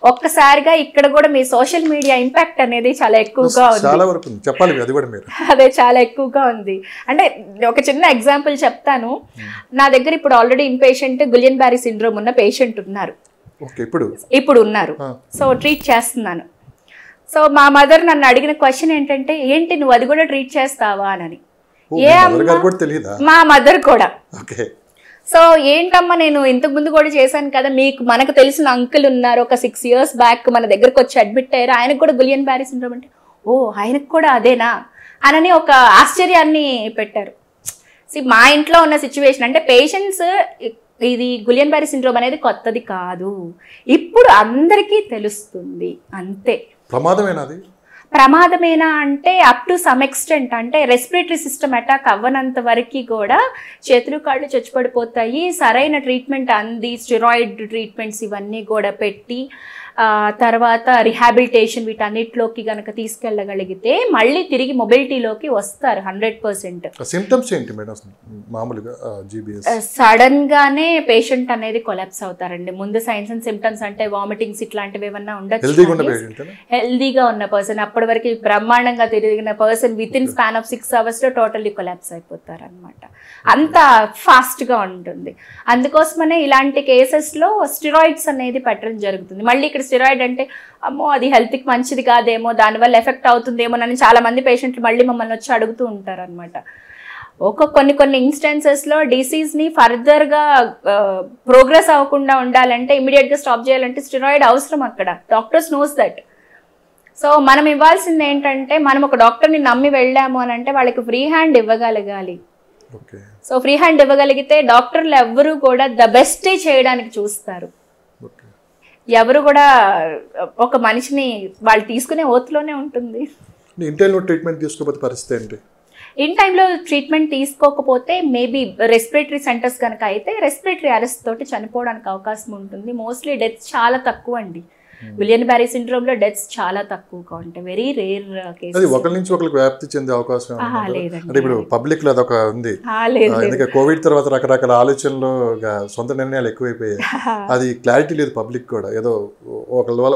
ఒక్కసారిగా ఇక్కడ కూడా మీ సోషల్ మీడియా ఇంపాక్ట్ అనేది చాలా ఎక్కువగా ఉంది. చెప్పాలి అది కూడా మీరు. అదే చాలా ఎక్కువగా ఉంది. అంటే ఒక చిన్న ఎగ్జాంపుల్ చెప్తాను. నా దగ్గర ఇప్పుడు already inpatient Guillain Barry syndrome ఉన్న పేషెంట్ ఉన్నారు, ఇప్పుడు ఉన్నారు. సో ట్రీట్ చేస్తున్నాను. సో మా మదర్ నన్ను అడిగిన క్వశ్చన్ ఏంటంటే, ఏంటి నువ్వు అది కూడా ట్రీట్ చేస్తావా అని. మా మదర్ కూడా. సో ఏంటమ్మా, నేను ఇంతకు ముందు కూడా చేశాను కదా, మనకు తెలిసిన అంకుల్ ఉన్నారు, ఒక 6 years బ్యాక్ మన దగ్గరకు వచ్చి అడ్మిట్ అయ్యారు, ఆయనకు కూడా గులియన్ బ్యారీ సిండ్రోమ్ అంటే, ఓ ఆయనకు కూడా అదేనా అని ఒక ఆశ్చర్యాన్ని పెట్టారు. మా ఇంట్లో ఉన్న సిచ్యువేషన్ అంటే పేషెంట్స్, ఇది గులియన్ బ్యారీ సిండ్రోమ్ అనేది కొత్తది కాదు, ఇప్పుడు అందరికీ తెలుస్తుంది అంతే. ప్రమాదమేనా అంటే అప్ టు సమ్ ఎక్స్టెంట్, అంటే రెస్పిరేటరీ సిస్టమ్ అటాక్ అవ్వనంత వరకు కూడా చేతులు కాళ్ళు చచ్చిపడిపోతాయి. సరైన ట్రీట్మెంట్ అంది, స్టెరాయిడ్ ట్రీట్మెంట్స్ ఇవన్నీ కూడా పెట్టి తర్వాత రిహాబిలిటేషన్ వీటన్నిటిలోకి గనక తీసుకెళ్ళగలిగితే మళ్ళీ తిరిగి మొబిలిటీలోకి వస్తారు 100%. సింప్టమ్స్ ఏంటి మేడం మామూలుగా? సడన్ గానే పేషెంట్ అనేది కొలాప్స్ అవుతారండి. ముందు సైన్స్ అండ్ సిమ్టమ్స్ అంటే వామిటింగ్స్ ఇట్లాంటివి ఏమన్నా ఉండొచ్చు. హెల్దీగా ఉన్న పర్సన్, అప్పటి వరకు బ్రహ్మాండంగా తిరిగిన person with in span of 6 hours లో టోటల్లీ కొలాప్స్ అయిపోతారు అనమాట. అంత ఫాస్ట్ గా ఉంటుంది. అందుకోసమనే ఇలాంటి కేసెస్ లో స్టెరాయిడ్స్ అనేది పెట్టడం జరుగుతుంది. మళ్ళీ ఇక్కడ స్టెరాయిడ్ అంటే అమ్మో అది హెల్త్కి మంచిది కాదేమో, దానివల్ల ఎఫెక్ట్ అవుతుందేమో అని చాలా మంది పేషెంట్లు మళ్ళీ మమ్మల్ని వచ్చి అడుగుతూ ఉంటారు అనమాట. కొన్ని ఇన్స్టెన్సెస్లో డిసీజ్ని ఫర్దర్గా ప్రోగ్రెస్ అవ్వకుండా ఉండాలంటే, ఇమీడియట్గా స్టాప్ చేయాలంటే స్టెరాయిడ్ అవసరం అక్కడ. Doctors knows that. సో మనం ఇవ్వాల్సింది ఏంటంటే, మనం ఒక డాక్టర్ని నమ్మి వెళ్ళాము అని అంటే వాళ్ళకి ఫ్రీ హ్యాండ్ ఇవ్వగలగాలి. సో ఫ్రీ హ్యాండ్ ఇవ్వగలిగితే డాక్టర్లు ఎవరు కూడా ద బెస్టే చేయడానికి చూస్తారు. ఎవరు కూడా ఒక మనిషిని వాళ్ళు తీసుకునే ఓతులోనే ఉంటుంది. ఇన్ టైంలో ట్రీట్మెంట్ తీసుకోకపోతే పరిస్థితి ఏంటి? ఇన్ టైంలో ట్రీట్మెంట్ తీసుకోకపోతే మేబీ రెస్పిరేటరీ సెంటర్స్ కనుక అయితే రెస్పిరేటరీ అరెస్ట్ తోటి చనిపోవడానికి అవకాశం ఉంటుంది. మోస్ట్లీ డెత్స్ చాలా తక్కువ అండి. గులియన్ బ్యారీ సిండ్రోమ్ లో డెత్స్ చాలా తక్కువగా ఉంటాయి, వెరీ రేర్ కేసెస్. అది ఒకరి నుంచి ఒకరికి వ్యాప్తి చెందే అవకాశం అంటే ఇప్పుడు పబ్లిక్ లో అదొక ఉంది. ఎందుకంటే కోవిడ్ తర్వాత రకరకాల ఆలోచనలు, సొంత నిర్ణయాలు ఎక్కువైపోయాయి. అది క్లారిటీ లేదు పబ్లిక్ కూడా. ఏదో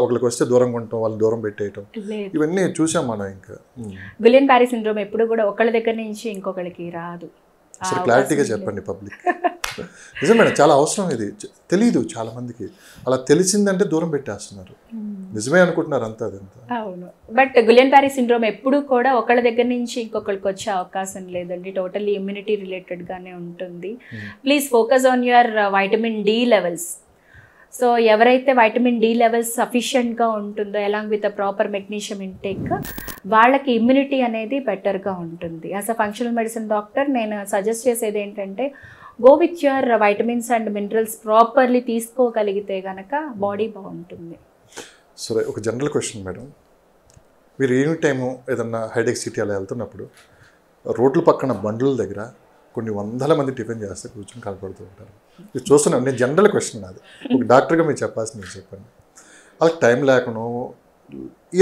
ఒకరికి వస్తే దూరంగా ఉంటాం, వాళ్ళు దూరం పెట్టేయటం, ఇవన్నీ చూసాం మనం. ఇంకా గులియన్ బ్యారీ సిండ్రోమ్ ఎప్పుడు కూడా ఒకళ్ళ దగ్గర నుంచి ఇంకొకరికి రాదు. అసలు క్లారిటీగా చెప్పండి పబ్లిక్. నిజం మేడం, చాలా అవసరం. ఇది తెలీదు చాలా మందికి. అలా తెలిసిందంటే దూరం పెట్టేస్తున్నారు, నిజమే అనుకుంటున్నారు అంతా అదంతా. అవును, బట్ గులియన్ బ్యారీ సిండ్రోమ్ ఎప్పుడు కూడా ఒకళ్ళ దగ్గర నుంచి ఇంకొకరికి వచ్చే అవకాశం లేదండి. టోటల్లీ ఇమ్యూనిటీ రిలేటెడ్ గానే ఉంటుంది. Please focus on your vitamin D levels. So ఎవరైతే వైటమిన్ డి లెవెల్స్ సఫిషియెంట్గా ఉంటుందో along with proper magnesium intake, వాళ్ళకి ఇమ్యూనిటీ అనేది బెటర్గా ఉంటుంది. As a functional medicine doctor నేను సజెస్ట్ చేసేది ఏంటంటే, go with your vitamins and minerals properly తీసుకోగలిగితే కనుక బాడీ బాగుంటుంది. సరే, ఒక జనరల్ క్వశ్చన్ మేడం. మీరు ఎనీ టైము ఏదన్నా హైడెక్ సిటీ అలా వెళ్తున్నప్పుడు రోడ్ల పక్కన బండ్ల దగ్గర కొన్ని వందల మంది టిఫిన్ చేస్తే కూర్చొని కనపడుతూ ఉంటారు. ఇది చూస్తున్నాను. నేను జనరల్ క్వశ్చన్ అది, ఒక డాక్టర్గా మీరు చెప్పాల్సింది చెప్పండి. వాళ్ళకి టైం లేకనో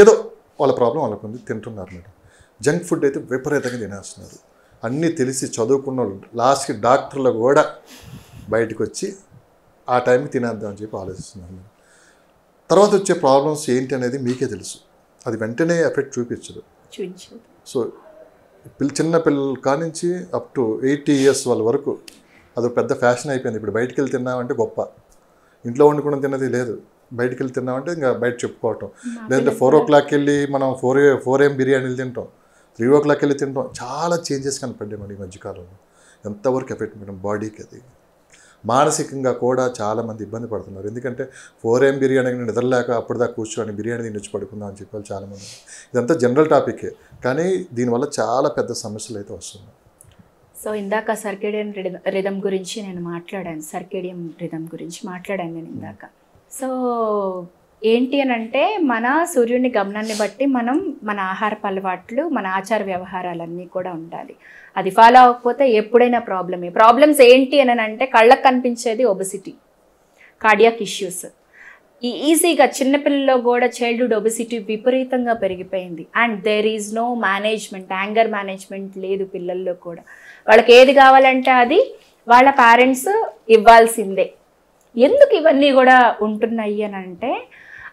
ఏదో వాళ్ళ ప్రాబ్లం వాళ్ళకు ఉంది, తింటున్నారు మేడం. జంక్ ఫుడ్ అయితే విపరీతంగా తినేస్తున్నారు. అన్నీ తెలిసి చదువుకున్న వాళ్ళు లాస్ట్కి డాక్టర్లు కూడా బయటకు వచ్చి ఆ టైంకి తినేద్దాం అని చెప్పి ఆలోచిస్తున్నారు మేడం. తర్వాత వచ్చే ప్రాబ్లమ్స్ ఏంటి అనేది మీకే తెలుసు. అది వెంటనే ఎఫెక్ట్ చూపించదు. సో చిన్న పిల్లల కానించి అప్ టు 80 years వాళ్ళ వరకు అదొక పెద్ద ఫ్యాషన్ అయిపోయింది. ఇప్పుడు బయటికి వెళ్ళి తిన్నామంటే గొప్ప, ఇంట్లో వండుకుని తిన్నది లేదు. బయటికి వెళ్ళి తిన్నామంటే ఇంకా బయట చెప్పుకోవటం. లేదంటే 4 o'clock వెళ్ళి మనం 4 AM బిర్యానీలు తింటాం. 3 o'clock వెళ్ళి తినడం చాలా చేంజెస్ కనపడ్డాయి మేడం ఈ మధ్యకాలంలో. ఎంతవరకు ఎఫెక్ట్ మేడం బాడీకి అది. మానసికంగా కూడా చాలామంది ఇబ్బంది పడుతున్నారు. ఎందుకంటే 4 AM బిర్యానీ నిద్రలేక అప్పటిదాకా కూర్చొని బిర్యానీ తినొచ్చి పడుకుందాం అని చెప్పి చాలామంది. ఇదంతా జనరల్ టాపికే, కానీ దీనివల్ల చాలా పెద్ద సమస్యలు అయితే వస్తున్నాయి. సో ఇందాక సర్కేడియన్ రిథం గురించి నేను మాట్లాడాను, సర్కేడియం రిథం గురించి మాట్లాడాను నేను ఇందాక. సో ఏంటి అని అంటే మన సూర్యుని గమనాన్ని బట్టి మనం మన ఆహారపు అలవాట్లు, మన ఆచార వ్యవహారాలన్నీ కూడా ఉండాలి. అది ఫాలో అవ్వకపోతే ఎప్పుడైనా ప్రాబ్లమే. ప్రాబ్లమ్స్ ఏంటి అని అంటే కళ్ళకు కనిపించేది ఒబెసిటీ, కార్డియాక్ ఇష్యూస్. ఈజీగా చిన్నపిల్లల్లో కూడా చైల్డ్హుడ్ ఒబెసిటీ విపరీతంగా పెరిగిపోయింది. And there is no management, anger management లేదు పిల్లల్లో కూడా. వాళ్ళకి ఏది కావాలంటే అది వాళ్ళ పేరెంట్స్ ఇవ్వాల్సిందే. ఎందుకు ఇవన్నీ కూడా ఉంటున్నాయి అని అంటే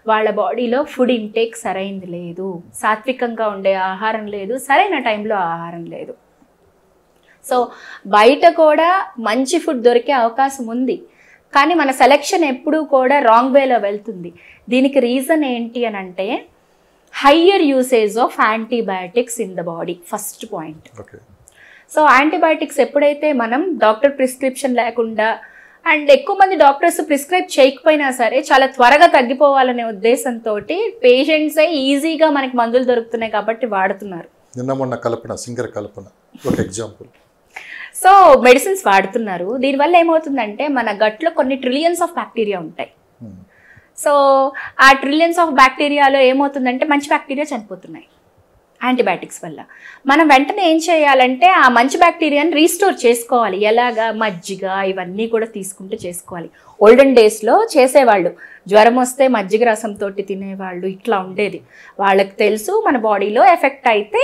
వాళ్ళ బాడీలో ఫుడ్ ఇంటేక్ సరైనది లేదు, సాత్వికంగా ఉండే ఆహారం లేదు, సరైన టైంలో ఆహారం లేదు. సో బయట కూడా మంచి ఫుడ్ దొరికే అవకాశం ఉంది, కానీ మన సెలెక్షన్ ఎప్పుడూ కూడా రాంగ్ వేలో వెళ్తుంది. దీనికి రీజన్ ఏంటి అని అంటే higher usage of antibiotics in the body, first point. So antibiotics ఎప్పుడైతే మనం డాక్టర్ ప్రిస్క్రిప్షన్ లేకుండా, అండ్ ఎక్కువ మంది డాక్టర్స్ ప్రిస్క్రైబ్ చేయకపోయినా సరే చాలా త్వరగా తగ్గిపోవాలనే ఉద్దేశంతో పేషెంట్సే ఈజీగా మనకి మందులు దొరుకుతున్నాయి కాబట్టి వాడుతున్నారు. నిన్న మొన్న కల్పన, సింగర్ కల్పన ఒక ఎగ్జాంపుల్. సో మెడిసిన్స్ వాడుతున్నారు. దీనివల్ల ఏమవుతుందంటే మన గట్లో కొన్ని ట్రిలియన్స్ ఆఫ్ బ్యాక్టీరియా ఉంటాయి. సో ఆ ట్రిలియన్స్ ఆఫ్ బ్యాక్టీరియాలో ఏమవుతుందంటే మంచి బ్యాక్టీరియా చనిపోతున్నాయి యాంటీబయాటిక్స్ వల్ల. మనం వెంటనే ఏం చేయాలంటే ఆ మంచి బ్యాక్టీరియాని రీస్టోర్ చేసుకోవాలి. ఎలాగా? మజ్జిగ ఇవన్నీ కూడా తీసుకుంటూ చేసుకోవాలి. ఓల్డెన్ డేస్లో చేసేవాళ్ళు, జ్వరం వస్తే మజ్జిగ రసంతో తినేవాళ్ళు, ఇట్లా ఉండేది. వాళ్ళకి తెలుసు మన బాడీలో ఎఫెక్ట్ అయితే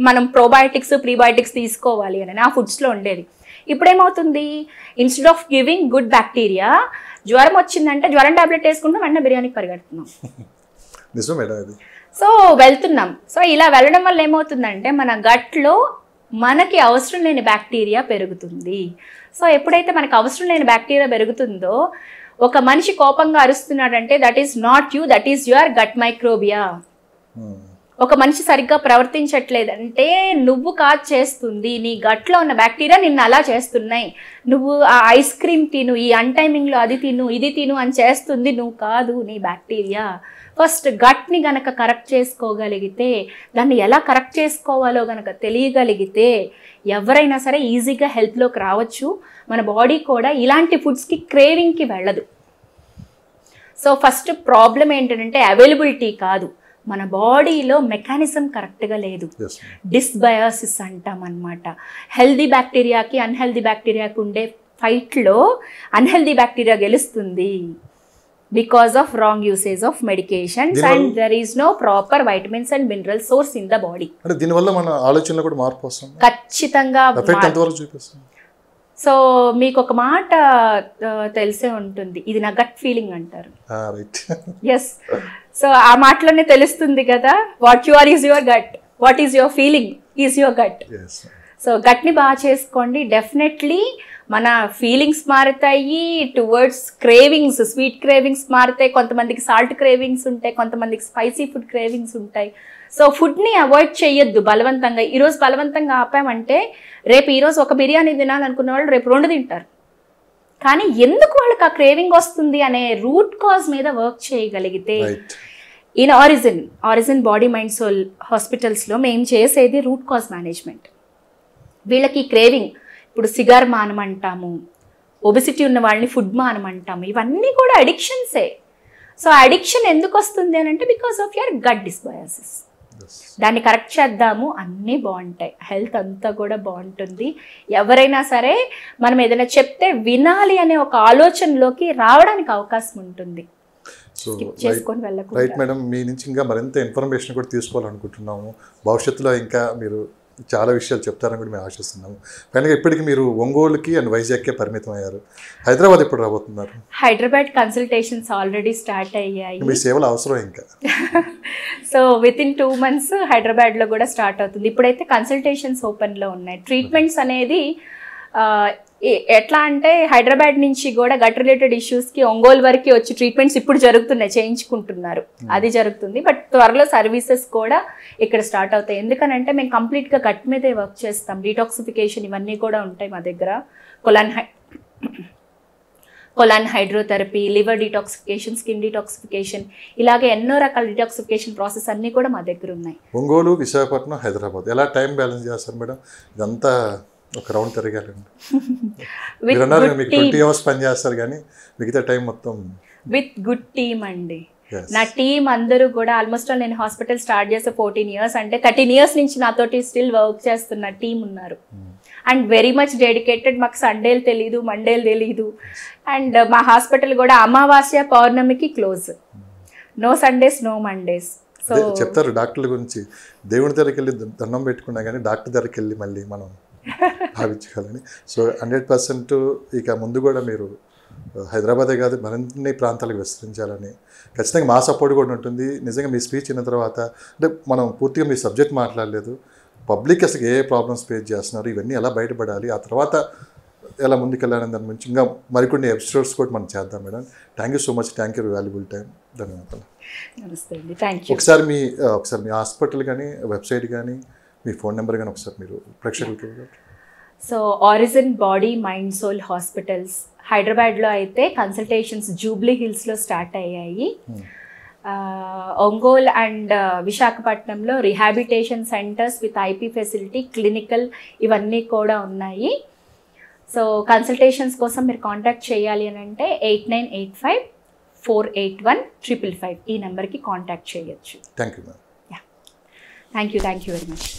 మనం ప్రోబయోటిక్స్ ప్రీబయోటిక్స్ తీసుకోవాలి అని ఆ ఫుడ్స్లో ఉండేది. ఇప్పుడేమవుతుంది, instead of giving good bacteria, జ్వరం వచ్చిందంటే జ్వరం టాబ్లెట్ వేసుకుంటాం, వెంటనే బిర్యానీకి పరిగెడుతున్నాం. సో వెళ్తున్నాం. సో ఇలా వెళ్ళడం వల్ల ఏమవుతుందంటే మన గట్లో మనకి అవసరం లేని బ్యాక్టీరియా పెరుగుతుంది. సో ఎప్పుడైతే మనకు అవసరం లేని బ్యాక్టీరియా పెరుగుతుందో, ఒక మనిషి కోపంగా అరుస్తున్నాడంటే that is not you, that is your gut microbia. ఒక మనిషి సరిగ్గా ప్రవర్తించట్లేదంటే నువ్వు కాదు చేస్తుంది, నీ గట్లో ఉన్న బ్యాక్టీరియా నిన్ను అలా చేస్తున్నాయి. నువ్వు ఆ ఐస్ క్రీమ్ తిను, ఈ అన్టైమింగ్లో అది తిను, ఇది తిను అని చేస్తుంది నువ్వు కాదు, నీ బ్యాక్టీరియా. ఫస్ట్ గట్ని గనక కరెక్ట్ చేసుకోగలిగితే, దాన్ని ఎలా కరెక్ట్ చేసుకోవాలో గనక తెలియగలిగితే ఎవరైనా సరే ఈజీగా హెల్త్లోకి రావచ్చు. మన బాడీ కూడా ఇలాంటి ఫుడ్స్కి క్రేవింగ్కి వెళ్ళదు. సో ఫస్ట్ ప్రాబ్లం ఏంటంటే అవైలబిలిటీ కాదు, మన బాడీలో మెకానిజం కరెక్ట్గా లేదు. డిస్బయాసిస్ అంటాం అన్నమాట. హెల్దీ బ్యాక్టీరియాకి అన్హెల్దీ బ్యాక్టీరియాకి ఉండే ఫైట్లో అన్హెల్దీ బ్యాక్టీరియా గెలుస్తుంది because of wrong usage of medications and there is no proper vitamins and mineral source in the body. అంటే దీని వల్ల మన ఆలోచనలో కూడా మార్పు వస్తుంది. ఖచ్చితంగా ఎఫెక్ట్ ఎంతవరకు చూపిస్తుంది? సో మీకు ఒక మాట తెలిసే ఉంటుంది, ఇది నా గట్ ఫీలింగ్ అంటారు. ఎస్. సో ఆ మాటలోనే తెలుస్తుంది కదా, what you are is your gut, what is your feeling is your gut. So గట్ని బాగా చేసుకోండి, డెఫినెట్లీ మన ఫీలింగ్స్ మారుతాయి. టువర్డ్స్ క్రేవింగ్స్, స్వీట్ క్రేవింగ్స్ మారుతాయి. కొంతమందికి సాల్ట్ క్రేవింగ్స్ ఉంటాయి, కొంతమందికి స్పైసీ ఫుడ్ క్రేవింగ్స్ ఉంటాయి. సో ఫుడ్ని అవాయిడ్ చేయొద్దు బలవంతంగా. ఈరోజు బలవంతంగా ఆపామంటే రేపు ఈరోజు ఒక బిర్యానీ తినాలనుకున్న వాళ్ళు రేపు 2 తింటారు. కానీ ఎందుకు వాళ్ళకి ఆ క్రేవింగ్ వస్తుంది అనే రూట్ కాజ్ మీద వర్క్ చేయగలిగితే, in origin body mind soul హాస్పిటల్స్లో మేము చేసేది రూట్ కాజ్ మేనేజ్మెంట్. వీళ్ళకి క్రేవింగ్, ఇప్పుడు సిగార్ మానమంటాము, ఒబెసిటీ ఉన్న వాళ్ళని ఫుడ్ మానమంటాము, ఇవన్నీ కూడా అడిక్షన్సే. సో అడిక్షన్ ఎందుకు వస్తుంది అని అంటే బికాస్ ఆఫ్ యువర్ గట్ డిస్బయాసిస్. దాన్ని కరెక్ట్ చేద్దాము, అన్నీ బాగుంటాయి, హెల్త్ అంతా కూడా బాగుంటుంది. ఎవరైనా సరే మనం ఏదైనా చెప్తే వినాలి అనే ఒక ఆలోచనలోకి రావడానికి అవకాశం ఉంటుంది. సో రైట్ మేడం, మీ నుంచి ఇంకా మరింత ఇన్ఫర్మేషన్ కూడా తీసుకోవాలనుకుంటున్నాము. భవిష్యత్తులో ఇంకా మీరు చాలా విషయాలు చెప్తారని కూడా మేము ఆశిస్తున్నాము. కానీ ఇప్పటికి మీరు ఒంగోలుకి అండ్ వైజాగ్కే పరిమితం అయ్యారు. హైదరాబాద్ ఎప్పుడు రాబోతున్నారు? హైదరాబాద్ కన్సల్టేషన్స్ ఆల్రెడీ స్టార్ట్ అయ్యాయి. మీ సేవలు అవసరం ఇంకా. సో వితిన్ 2 months హైదరాబాద్లో కూడా స్టార్ట్ అవుతుంది. ఇప్పుడైతే కన్సల్టేషన్స్ ఓపెన్లో ఉన్నాయి. ట్రీట్మెంట్స్ అనేది ఎట్లా అంటే హైదరాబాద్ నుంచి కూడా గట్ రిలేటెడ్ ఇష్యూస్కి ఒంగోలు వరకు వచ్చి ట్రీట్మెంట్స్ ఇప్పుడు జరుగుతున్నాయి, చేయించుకుంటున్నారు, అది జరుగుతుంది. బట్ త్వరలో సర్వీసెస్ కూడా ఇక్కడ స్టార్ట్ అవుతాయి. ఎందుకనంటే మేము కంప్లీట్గా గట్ మీదే వర్క్ చేస్తాం. డీటాక్సిఫికేషన్ ఇవన్నీ కూడా ఉంటాయి మా దగ్గర. Colon hydrotherapy, liver detoxification, skin detoxification, ఇలాగే ఎన్నో రకాల డీటాక్సిఫికేషన్ ప్రాసెస్ అన్నీ కూడా మా దగ్గర ఉన్నాయి. ఒంగోలు, విశాఖపట్నం, హైదరాబాద్ ఎలా టైం బ్యాలెన్స్ చేస్తారు మేడం? ఇదంతా ఒక రౌండ్ తిరగాలండి. మీరు అన్నారు మీకు 20 hours పని చేస్తారు కానీ మిగతా టైం మొత్తం విత్ గుడ్ టీమ్ అండి. నా టీం అందరూ కూడా ఆల్మోస్ట్ నేను హాస్పిటల్ స్టార్ట్ చేసే 14 years అంటే 13 years నుంచి నాతోటి స్టిల్ వర్క్ చేస్తున్న టీం ఉన్నారు. And very much dedicated. మాకు సండేలు తెలీదు, మండేలు తెలీదు. అండ్ మా హాస్పిటల్ కూడా అమావాస్య పౌర్ణమికి close. No Sundays, no Mondays. So చెప్తారు డాక్టర్ల గురించి, దేవుడి దగ్గరికి వెళ్ళి దండం పెట్టుకున్నా కానీ డాక్టర్ దగ్గరికి వెళ్ళి మళ్ళీ మనం భావించాలని. సో 100% ఇక ముందు కూడా మీరు హైదరాబాదే కాదు మరిన్ని ప్రాంతాలకు విస్తరించాలని ఖచ్చితంగా మా సపోర్ట్ కూడా ఉంటుంది. నిజంగా మీ స్పీచ్ విన్న తర్వాత అంటే మనం పూర్తిగా మీ సబ్జెక్ట్ మాట్లాడలేదు, పబ్లిక్ అసలు ఏ ప్రాబ్లమ్స్ ఫేస్ చేస్తున్నారు, ఇవన్నీ ఎలా బయటపడాలి, ఆ తర్వాత ఎలా ముందుకెళ్ళాలని దాని గురించి ఇంకా మరికొన్ని ఎపిసోడ్స్ కూడా మనం చేద్దాం madam. Thank you so much. Thank you, valuable time. ధన్యవాదాలు. నమస్తే అండి. Thank you. ఒకసారి మీ హాస్పిటల్ కానీ వెబ్సైట్ కానీ మీ ఫోన్ నెంబర్ కానీ ఒకసారి మీరు ప్రేక్షకులకి. So origin body mind soul hospitals హైదరాబాద్లో అయితే కన్సల్టేషన్స్ జూబ్లీ హిల్స్లో స్టార్ట్ అయ్యాయి. ఒంగోల్ అండ్ విశాఖపట్నంలో rehabilitation centres with IP facility, clinical ఇవన్నీ కూడా ఉన్నాయి. సో కన్సల్టేషన్స్ కోసం మీరు కాంటాక్ట్ చేయాలి అని అంటే 8985481555 ఈ నెంబర్కి కాంటాక్ట్ చేయొచ్చు. Thank you ma'am. Thank you very much.